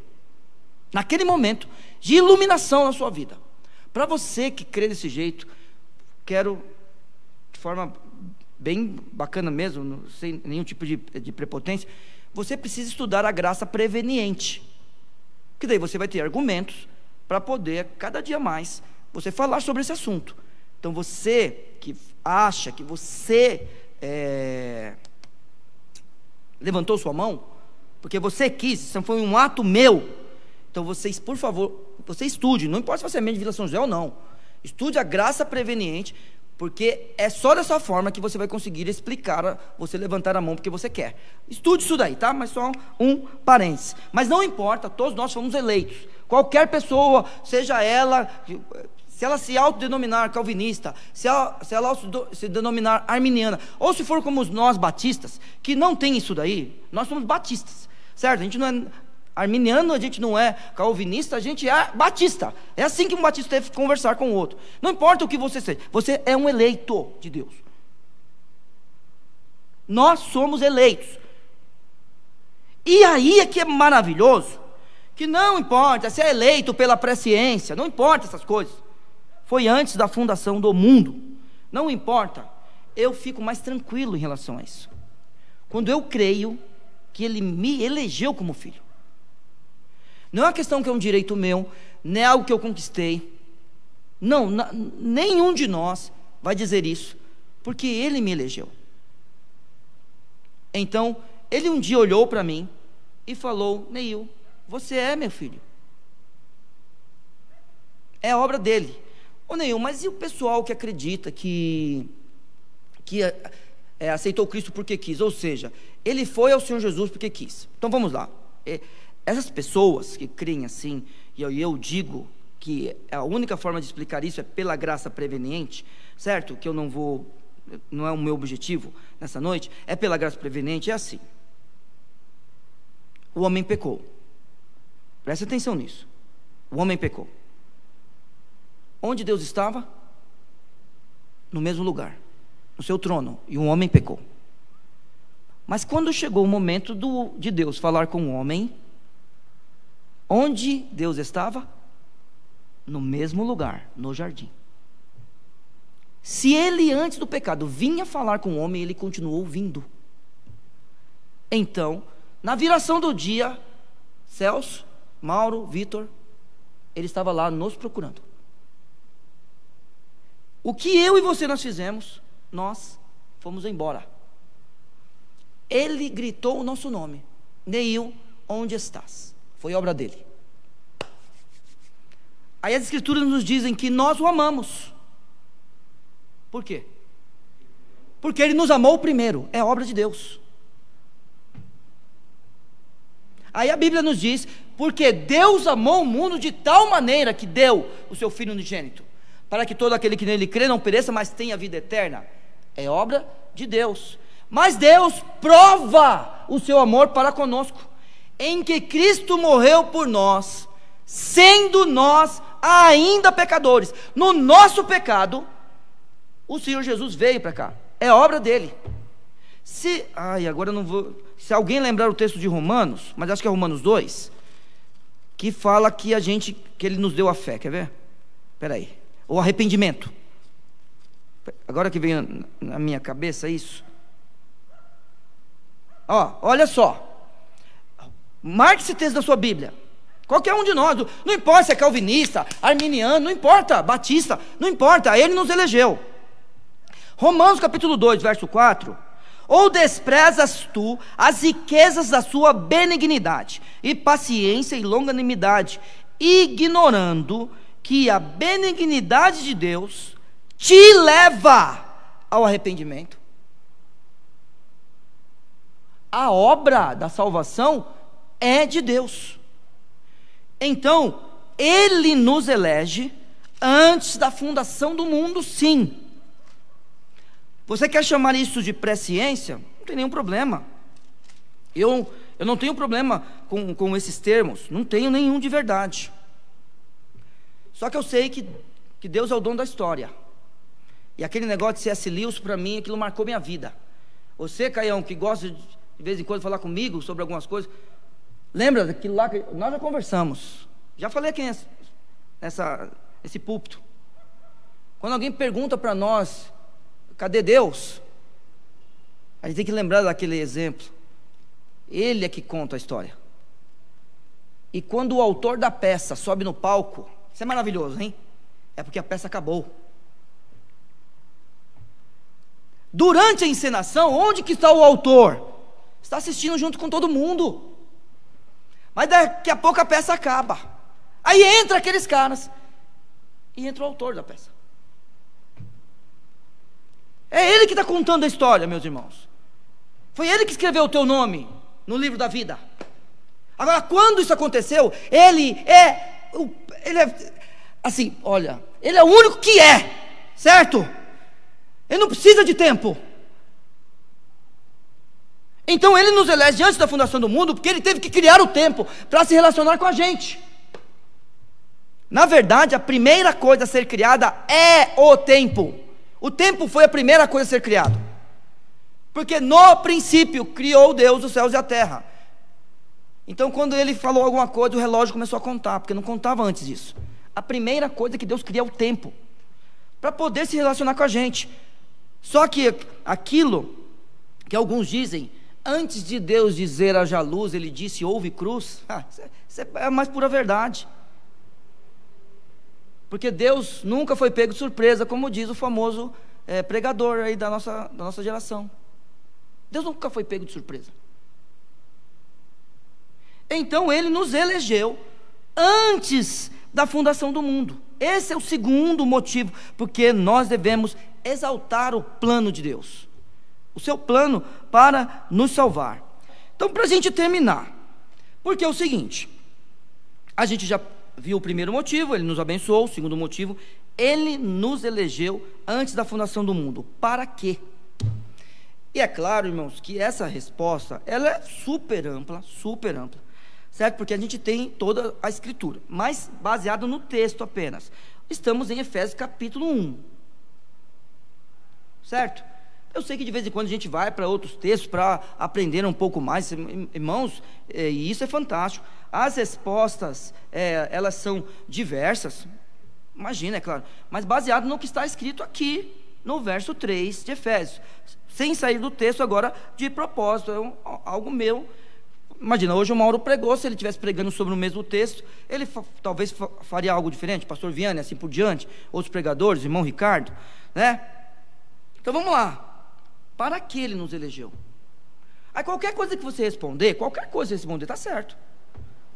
Naquele momento de iluminação na sua vida. Para você que crê desse jeito, quero, de forma bem bacana mesmo, sem nenhum tipo de prepotência, você precisa estudar a graça preveniente, que daí você vai ter argumentos para poder, cada dia mais, você falar sobre esse assunto. Então você que acha que você levantou sua mão, porque você quis, isso foi um ato meu, então vocês, por favor, você estude, não importa se você é membro de Vila São José ou não, estude a graça preveniente, porque é só dessa forma que você vai conseguir explicar, você levantar a mão porque você quer. Estude isso daí, tá? Mas só um parênteses. Mas não importa, todos nós fomos eleitos. Qualquer pessoa, seja ela, se ela se autodenominar calvinista, se ela se denominar arminiana, ou se for como nós batistas, que não tem isso daí, nós somos batistas, certo? A gente não é arminiano, a gente não é calvinista, a gente é batista. É assim que um batista deve conversar com o outro. Não importa o que você seja, você é um eleito de Deus. Nós somos eleitos. E aí é que é maravilhoso, que não importa se é eleito pela presciência, não importa essas coisas. Foi antes da fundação do mundo. Não importa. Eu fico mais tranquilo em relação a isso. Quando eu creio que Ele me elegeu como filho. Não é uma questão que é um direito meu, não é algo que eu conquistei. Não, nenhum de nós vai dizer isso, porque Ele me elegeu. Então, Ele um dia olhou para mim e falou: Neil, você é meu filho. É obra dele. Ô Neil, mas e o pessoal que acredita que aceitou Cristo porque quis? Ou seja, ele foi ao Senhor Jesus porque quis. Então vamos lá. Essas pessoas que creem assim, e eu digo que a única forma de explicar isso é pela graça preveniente, certo? Que eu não vou, não é o meu objetivo nessa noite, é pela graça preveniente, é assim. O homem pecou. Preste atenção nisso. O homem pecou. Onde Deus estava? No mesmo lugar, no seu trono, e o homem pecou. Mas quando chegou o momento de Deus falar com o homem, onde Deus estava? No mesmo lugar, no jardim. Se ele antes do pecado vinha falar com o homem, ele continuou vindo. Então, na viração do dia, Celso, Mauro, Vitor, ele estava lá nos procurando. O que eu e você nós fizemos? Nós fomos embora. Ele gritou o nosso nome: Neil, onde estás? Foi obra dele. Aí as escrituras nos dizem que nós o amamos. Por quê? Porque ele nos amou primeiro. É obra de Deus. Aí a Bíblia nos diz: porque Deus amou o mundo de tal maneira que deu o seu Filho unigênito, para que todo aquele que nele crê não pereça, mas tenha vida eterna. É obra de Deus. Mas Deus prova o seu amor para conosco, em que Cristo morreu por nós, sendo nós ainda pecadores. No nosso pecado, o Senhor Jesus veio para cá. É obra dele. Agora eu não vou. Se alguém lembrar o texto de Romanos, mas acho que é Romanos 2, que fala que ele nos deu a fé. Quer ver? Espera aí. O arrependimento. Agora que veio na minha cabeça isso. Olha só. Marque esse texto da sua Bíblia. Qualquer um de nós, não importa se é calvinista, arminiano, não importa, batista, não importa, ele nos elegeu. Romanos capítulo 2, verso 4. Ou desprezas tu as riquezas da sua benignidade e paciência e longanimidade, ignorando que a benignidade de Deus te leva ao arrependimento. A obra da salvação é de Deus. Então, Ele nos elege antes da fundação do mundo, sim. Você quer chamar isso de presciência? Não tem nenhum problema. Eu não tenho problema com esses termos, não tenho nenhum de verdade. Só que eu sei que Deus é o dono da história. E aquele negócio de C.S. Lewis, para mim, aquilo marcou minha vida. Você, Caião, que gosta de vez em quando falar comigo sobre algumas coisas, lembra daquilo lá que nós já conversamos. Já falei aqui nesse púlpito. Quando alguém pergunta para nós: cadê Deus? A gente tem que lembrar daquele exemplo. Ele é que conta a história. E quando o autor da peça sobe no palco, isso é maravilhoso, hein? É porque a peça acabou. Durante a encenação, onde que está o autor? Está assistindo junto com todo mundo. Mas daqui a pouco a peça acaba. Aí entra aqueles caras, e entra o autor da peça. É ele que está contando a história, meus irmãos. Foi ele que escreveu o teu nome no livro da vida. Agora, quando isso aconteceu, ele é assim, olha, ele é o único que é, certo? Ele não precisa de tempo. Então ele nos elege antes da fundação do mundo, porque ele teve que criar o tempo para se relacionar com a gente. Na verdade, a primeira coisa a ser criada é o tempo. O tempo foi a primeira coisa a ser criado, porque no princípio criou Deus os céus e a terra. Então quando ele falou alguma coisa, o relógio começou a contar, porque não contava antes disso. A primeira coisa que Deus cria é o tempo, para poder se relacionar com a gente. Só que aquilo que alguns dizem, antes de Deus dizer haja luz, ele disse houve cruz. Isso é a mais pura verdade. Porque Deus nunca foi pego de surpresa, como diz o famoso pregador aí da nossa geração. Deus nunca foi pego de surpresa. Então ele nos elegeu antes da fundação do mundo. Esse é o segundo motivo, porque nós devemos exaltar o plano de Deus, o seu plano para nos salvar. Então, para a gente terminar, porque é o seguinte, a gente já viu o primeiro motivo, ele nos abençoou. O segundo motivo, ele nos elegeu antes da fundação do mundo. Para quê? E é claro, irmãos, que essa resposta, ela é super ampla, certo? Porque a gente tem toda a escritura, mas baseado no texto apenas. Estamos em Efésios capítulo 1, certo? Eu sei que de vez em quando a gente vai para outros textos para aprender um pouco mais, irmãos, e isso é fantástico. As respostas, elas são diversas, imagina, é claro, mas baseado no que está escrito aqui, no verso 3 de Efésios, sem sair do texto agora de propósito, algo meu. Imagina, hoje o Mauro pregou, se ele estivesse pregando sobre o mesmo texto, ele talvez faria algo diferente, pastor Vianney, assim por diante, outros pregadores, irmão Ricardo, né? Então vamos lá. Para que ele nos elegeu? Aí qualquer coisa que você responder, está certo.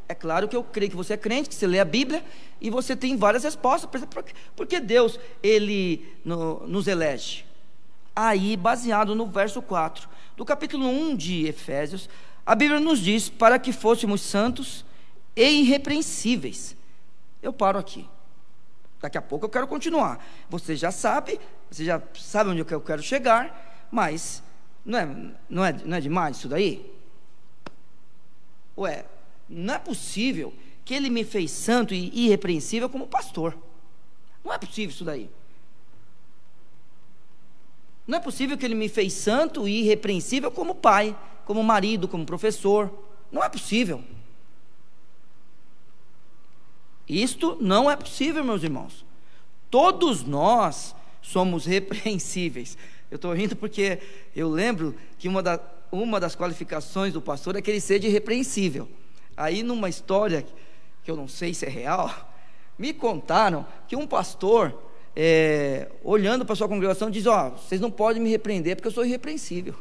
É claro que eu creio que você é crente, que você lê a Bíblia e você tem várias respostas. Porque Deus, ele nos elege? Aí, baseado no verso 4 do capítulo 1 de Efésios, a Bíblia nos diz para que fôssemos santos e irrepreensíveis. Eu paro aqui. Daqui a pouco eu quero continuar. Você já sabe onde eu quero chegar. Mas não é demais isso daí? Ué, não é possível que ele me fez santo e irrepreensível como pastor. Não é possível isso daí. Não é possível que ele me fez santo e irrepreensível como pai, como marido, como professor. Não é possível. Isto não é possível, meus irmãos. Todos nós somos repreensíveis. Eu estou rindo porque eu lembro que uma das qualificações do pastor é que ele seja irrepreensível. Aí numa história, que eu não sei se é real, me contaram que um pastor, olhando para a sua congregação, diz: vocês não podem me repreender porque eu sou irrepreensível,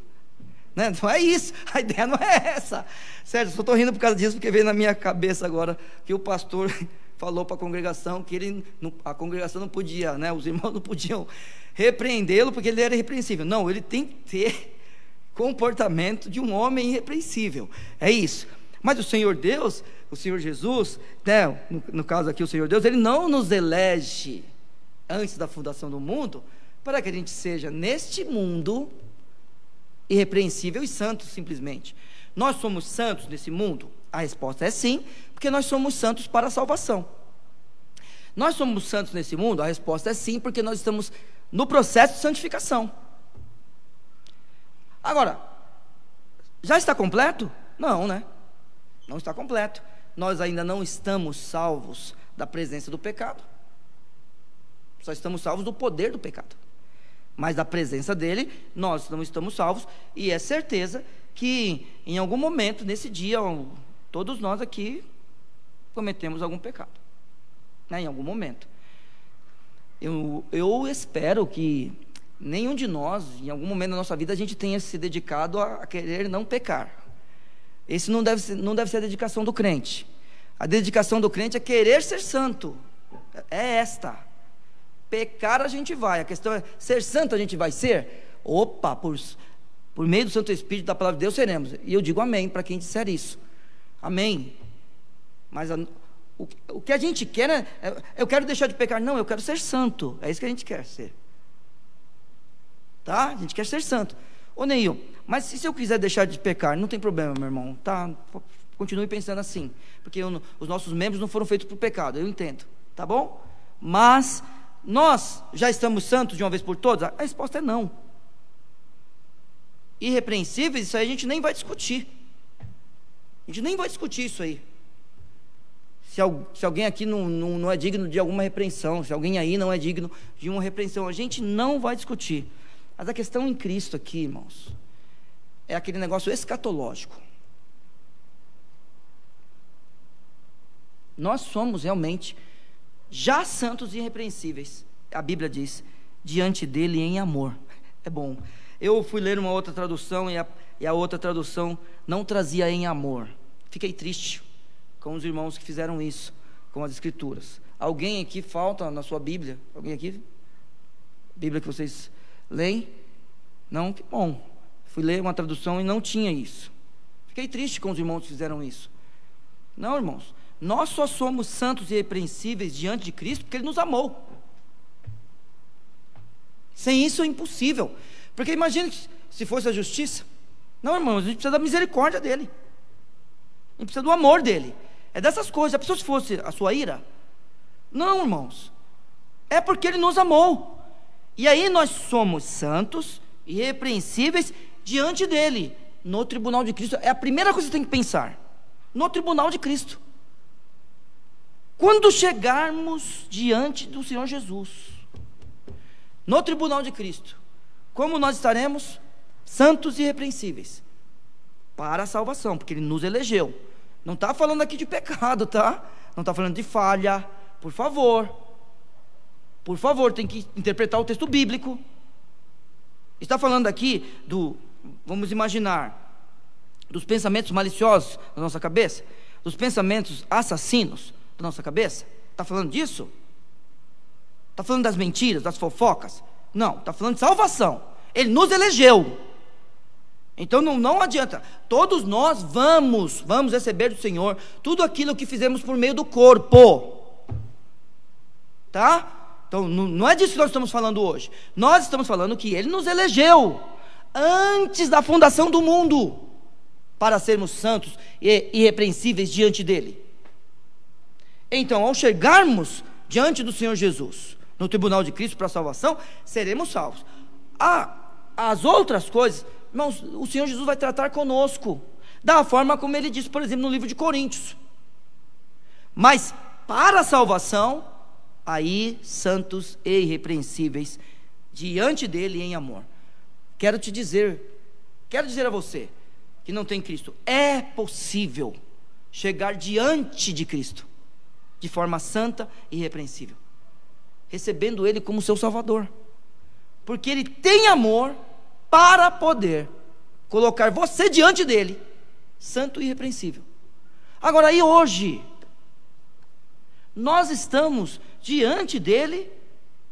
né? Não é isso, a ideia não é essa, certo? Só estou rindo por causa disso, porque veio na minha cabeça agora que o pastor falou para a congregação que a congregação não podia, né? Os irmãos não podiam repreendê-lo porque ele era irrepreensível. Não, ele tem que ter comportamento de um homem irrepreensível, é isso. Mas o Senhor Deus, o Senhor Jesus, né, no caso aqui o Senhor Deus, ele não nos elege antes da fundação do mundo para que a gente seja neste mundo irrepreensível e santo simplesmente. Nós somos santos nesse mundo? A resposta é sim, porque nós somos santos para a salvação. Nós somos santos nesse mundo? A resposta é sim, porque nós estamos no processo de santificação. Agora, já está completo? Não, né? Não está completo. Nós ainda não estamos salvos da presença do pecado. Só estamos salvos do poder do pecado. Mas da presença dele, nós não estamos salvos. E é certeza que em algum momento, nesse dia, todos nós aqui cometemos algum pecado, né? Em algum momento. Eu espero que nenhum de nós, em algum momento da nossa vida, a gente tenha se dedicado a querer não pecar. Esse não deve ser a dedicação do crente. A dedicação do crente é querer ser santo. É esta. Pecar a gente vai. A questão é, ser santo a gente vai ser? Opa, por meio do Santo Espírito, da palavra de Deus, seremos. E eu digo amém para quem disser isso. Amém. Mas o que a gente quer é, eu quero deixar de pecar. Não, eu quero ser santo. É isso que a gente quer ser. Tá? A gente quer ser santo. Ô Neil, mas se eu quiser deixar de pecar, não tem problema, meu irmão. Tá? Continue pensando assim. Porque os nossos membros não foram feitos por pecado. Eu entendo. Tá bom? Mas nós já estamos santos de uma vez por todas? A resposta é não. Irrepreensíveis, isso aí a gente nem vai discutir. A gente nem vai discutir isso aí. Se alguém aqui não é digno de alguma repreensão, se alguém aí não é digno de uma repreensão, a gente não vai discutir. Mas a questão em Cristo aqui, irmãos, é aquele negócio escatológico. Nós somos realmente já santos e irrepreensíveis, a Bíblia diz, diante dele em amor. É bom. Eu fui ler uma outra tradução e a outra tradução não trazia em amor. Fiquei triste com os irmãos que fizeram isso com as escrituras. Alguém aqui falta na sua Bíblia? Alguém aqui? Bíblia que vocês leem? Não? Que bom. Fui ler uma tradução e não tinha isso. Fiquei triste com os irmãos que fizeram isso. Não, irmãos. Nós só somos santos e irrepreensíveis diante de Cristo porque Ele nos amou. Sem isso é impossível. Porque imagine se fosse a justiça. Não, irmãos, a gente precisa da misericórdia dEle. A gente precisa do amor dEle. É dessas coisas. A pessoa, se fosse a sua ira? Não, irmãos. É porque Ele nos amou. E aí nós somos santos e irrepreensíveis diante dEle, no tribunal de Cristo. É a primeira coisa que você tem que pensar. No tribunal de Cristo. Quando chegarmos diante do Senhor Jesus, no tribunal de Cristo, como nós estaremos? Santos e irrepreensíveis, para a salvação, porque Ele nos elegeu. Não está falando aqui de pecado, tá? Não está falando de falha, por favor, tem que interpretar o texto bíblico. Está falando aqui vamos imaginar, dos pensamentos maliciosos da nossa cabeça, dos pensamentos assassinos da nossa cabeça? Está falando disso? Está falando das mentiras, das fofocas? Não, está falando de salvação. Ele nos elegeu. Então não adianta. Todos nós vamos receber do Senhor tudo aquilo que fizemos por meio do corpo. Tá? Então não é disso que nós estamos falando hoje. Nós estamos falando que Ele nos elegeu antes da fundação do mundo para sermos santos e irrepreensíveis diante dEle. Então, ao chegarmos diante do Senhor Jesus, no tribunal de Cristo para a salvação, seremos salvos. As outras coisas, irmãos, o Senhor Jesus vai tratar conosco, da forma como Ele diz, por exemplo, no livro de Coríntios. Mas, para a salvação, aí, santos e irrepreensíveis, diante dEle em amor. Quero dizer a você, que não tem Cristo, é possível chegar diante de Cristo, de forma santa e irrepreensível, recebendo Ele como seu Salvador, porque Ele tem amor para poder colocar você diante dEle, santo e irrepreensível. Agora, e hoje? Nós estamos diante dEle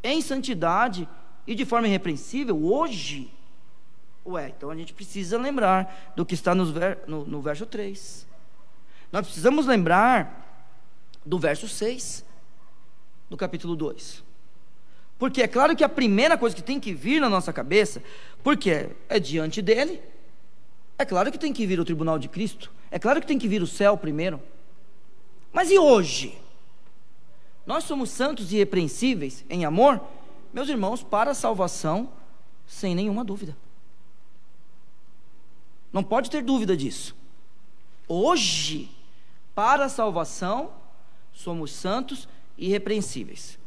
em santidade e de forma irrepreensível hoje? Então a gente precisa lembrar do que está no verso 3. Nós precisamos lembrar do verso 6 do capítulo 2, porque é claro que a primeira coisa que tem que vir na nossa cabeça, porque é diante dEle, é claro que tem que vir o tribunal de Cristo, é claro que tem que vir o céu primeiro. Mas e hoje? Nós somos santos e irrepreensíveis em amor, meus irmãos, para a salvação, sem nenhuma dúvida. Não pode ter dúvida disso. Hoje, para a salvação, somos santos e irrepreensíveis.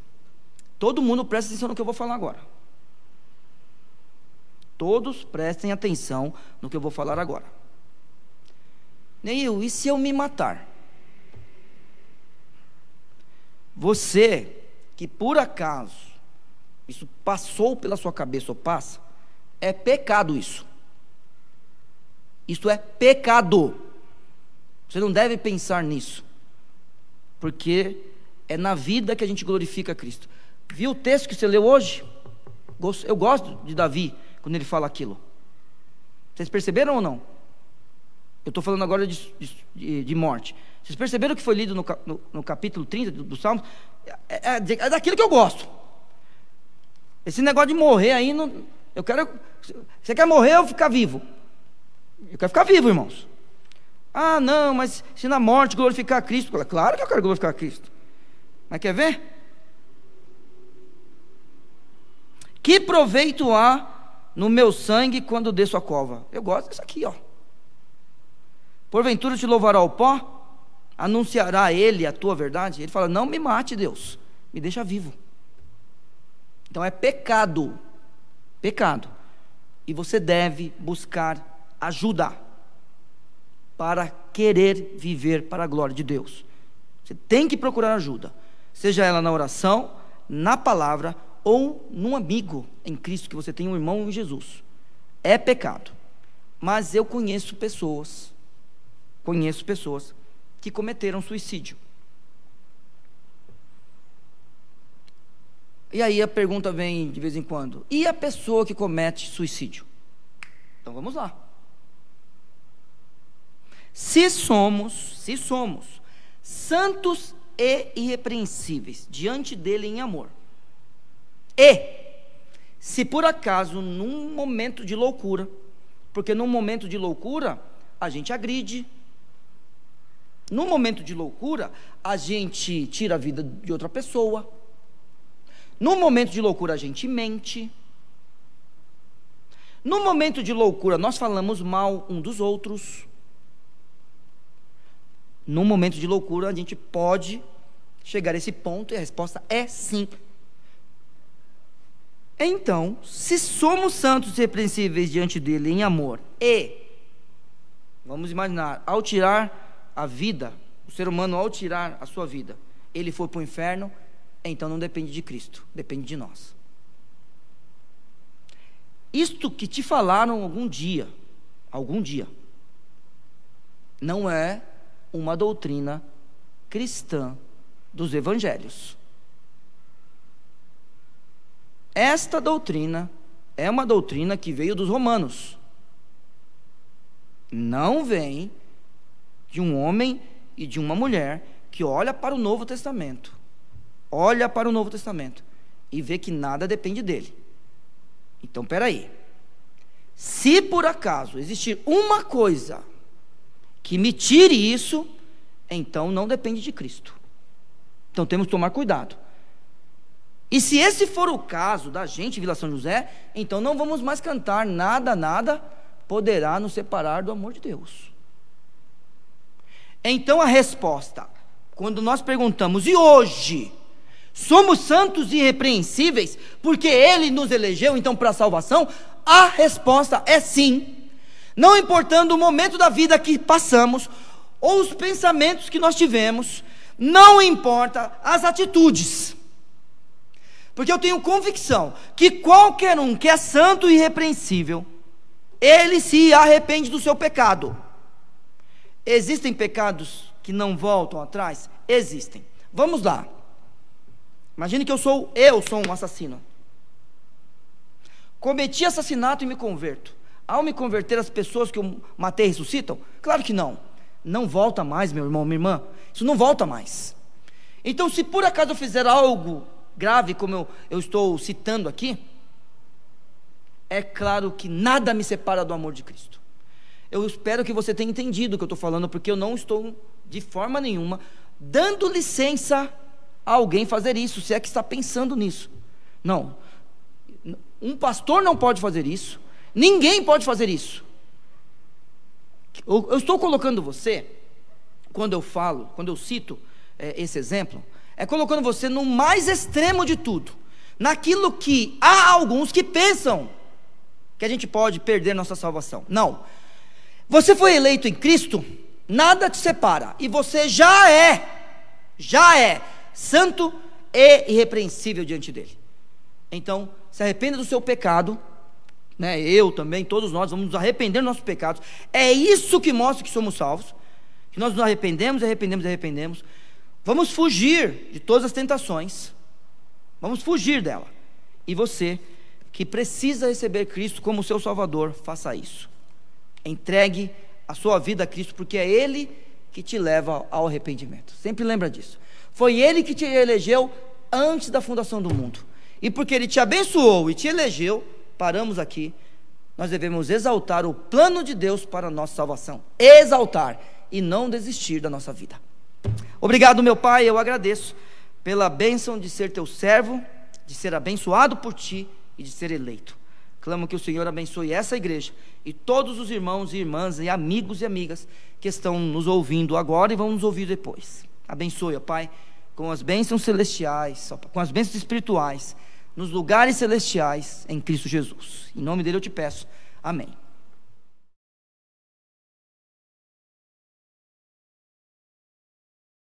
Todo mundo presta atenção no que eu vou falar agora. Todos prestem atenção no que eu vou falar agora. Neil, e se eu me matar? Você, que por acaso, isso passou pela sua cabeça ou passa, é pecado isso. Isto é pecado. Você não deve pensar nisso. porque é na vida que a gente glorifica Cristo. Viu o texto que você leu hoje? Eu gosto de Davi, quando ele fala aquilo. Vocês perceberam ou não? Eu estou falando agora de morte. Vocês perceberam o que foi lido no capítulo 30 do Salmo? É daquilo que eu gosto. Esse negócio de morrer aí, eu quero. Você quer morrer ou ficar vivo? Eu quero ficar vivo, irmãos. Ah, não, mas se na morte glorificar Cristo. Claro que eu quero glorificar Cristo. Mas quer ver? Que proveito há no meu sangue quando desço a cova? Eu gosto disso aqui, ó. Porventura te louvará o pó? Anunciará ele a tua verdade? Ele fala, não me mate, Deus, me deixa vivo. Então é pecado. Pecado. E você deve buscar ajuda para querer viver para a glória de Deus. Você tem que procurar ajuda, seja ela na oração, na palavra ou num amigo em Cristo, que você tem um irmão em Jesus. É pecado. Mas eu conheço pessoas que cometeram suicídio. E aí a pergunta vem de vez em quando: e a pessoa que comete suicídio? Então vamos lá. Se somos santos e irrepreensíveis diante dele em amor, e se por acaso num momento de loucura, porque num momento de loucura a gente agride, num momento de loucura a gente tira a vida de outra pessoa, num momento de loucura a gente mente, num momento de loucura nós falamos mal um dos outros, num momento de loucura a gente pode chegar a esse ponto, e a resposta é sim. Então, se somos santos e irrepreensíveis diante dele em amor, e, vamos imaginar, ao tirar a vida, o ser humano ao tirar a sua vida, ele foi para o inferno, então não depende de Cristo, depende de nós. Isto que te falaram algum dia, não é uma doutrina cristã dos evangelhos. Esta doutrina é uma doutrina que veio dos romanos, não vem de um homem e de uma mulher que olha para o Novo Testamento, e vê que nada depende dele. Então, peraí, se por acaso existir uma coisa que me tire isso, então não depende de Cristo. Então temos que tomar cuidado. E se esse for o caso da gente, Vila São José, então não vamos mais cantar nada poderá nos separar do amor de Deus. Então a resposta, quando nós perguntamos, e hoje, somos santos e irrepreensíveis, porque Ele nos elegeu então para a salvação? A resposta é sim, não importando o momento da vida que passamos, ou os pensamentos que nós tivemos, não importa as atitudes, porque eu tenho convicção que qualquer um que é santo e irrepreensível, ele se arrepende do seu pecado. Existem pecados que não voltam atrás? Existem. Vamos lá. Imagine que eu sou um assassino. Cometi assassinato e me converto. Ao me converter, as pessoas que eu matei ressuscitam? Claro que não. Não volta mais, meu irmão, minha irmã. Isso não volta mais. Então, se por acaso eu fizer algo grave, como eu estou citando aqui, é claro que nada me separa do amor de Cristo. Eu espero que você tenha entendido o que eu estou falando, porque eu não estou de forma nenhuma dando licença a alguém fazer isso, se é que está pensando nisso. Não, um pastor não pode fazer isso, ninguém pode fazer isso. Eu estou colocando você, quando eu cito esse exemplo, é colocando você no mais extremo de tudo, naquilo que há alguns que pensam que a gente pode perder nossa salvação. Não, você foi eleito em Cristo, nada te separa, e você já é santo e irrepreensível diante dele. Então, se arrependa do seu pecado, né? Eu também, todos nós vamos nos arrepender dos nossos pecados. É isso que mostra que somos salvos, que nós nos arrependemos. Vamos fugir de todas as tentações. Vamos fugir dela. E você, que precisa receber Cristo como seu Salvador, faça isso. Entregue a sua vida a Cristo, porque é Ele que te leva ao arrependimento. Sempre lembra disso. Foi Ele que te elegeu antes da fundação do mundo. E porque Ele te abençoou e te elegeu, paramos aqui. Nós devemos exaltar o plano de Deus para a nossa salvação. Exaltar e não desistir da nossa vida. Obrigado, meu Pai, eu agradeço pela bênção de ser teu servo, de ser abençoado por ti e de ser eleito. Clamo que o Senhor abençoe essa igreja e todos os irmãos e irmãs e amigos e amigas que estão nos ouvindo agora e vão nos ouvir depois. Abençoe, ó Pai, com as bênçãos celestiais, com as bênçãos espirituais, nos lugares celestiais, em Cristo Jesus. Em nome dele eu te peço. Amém.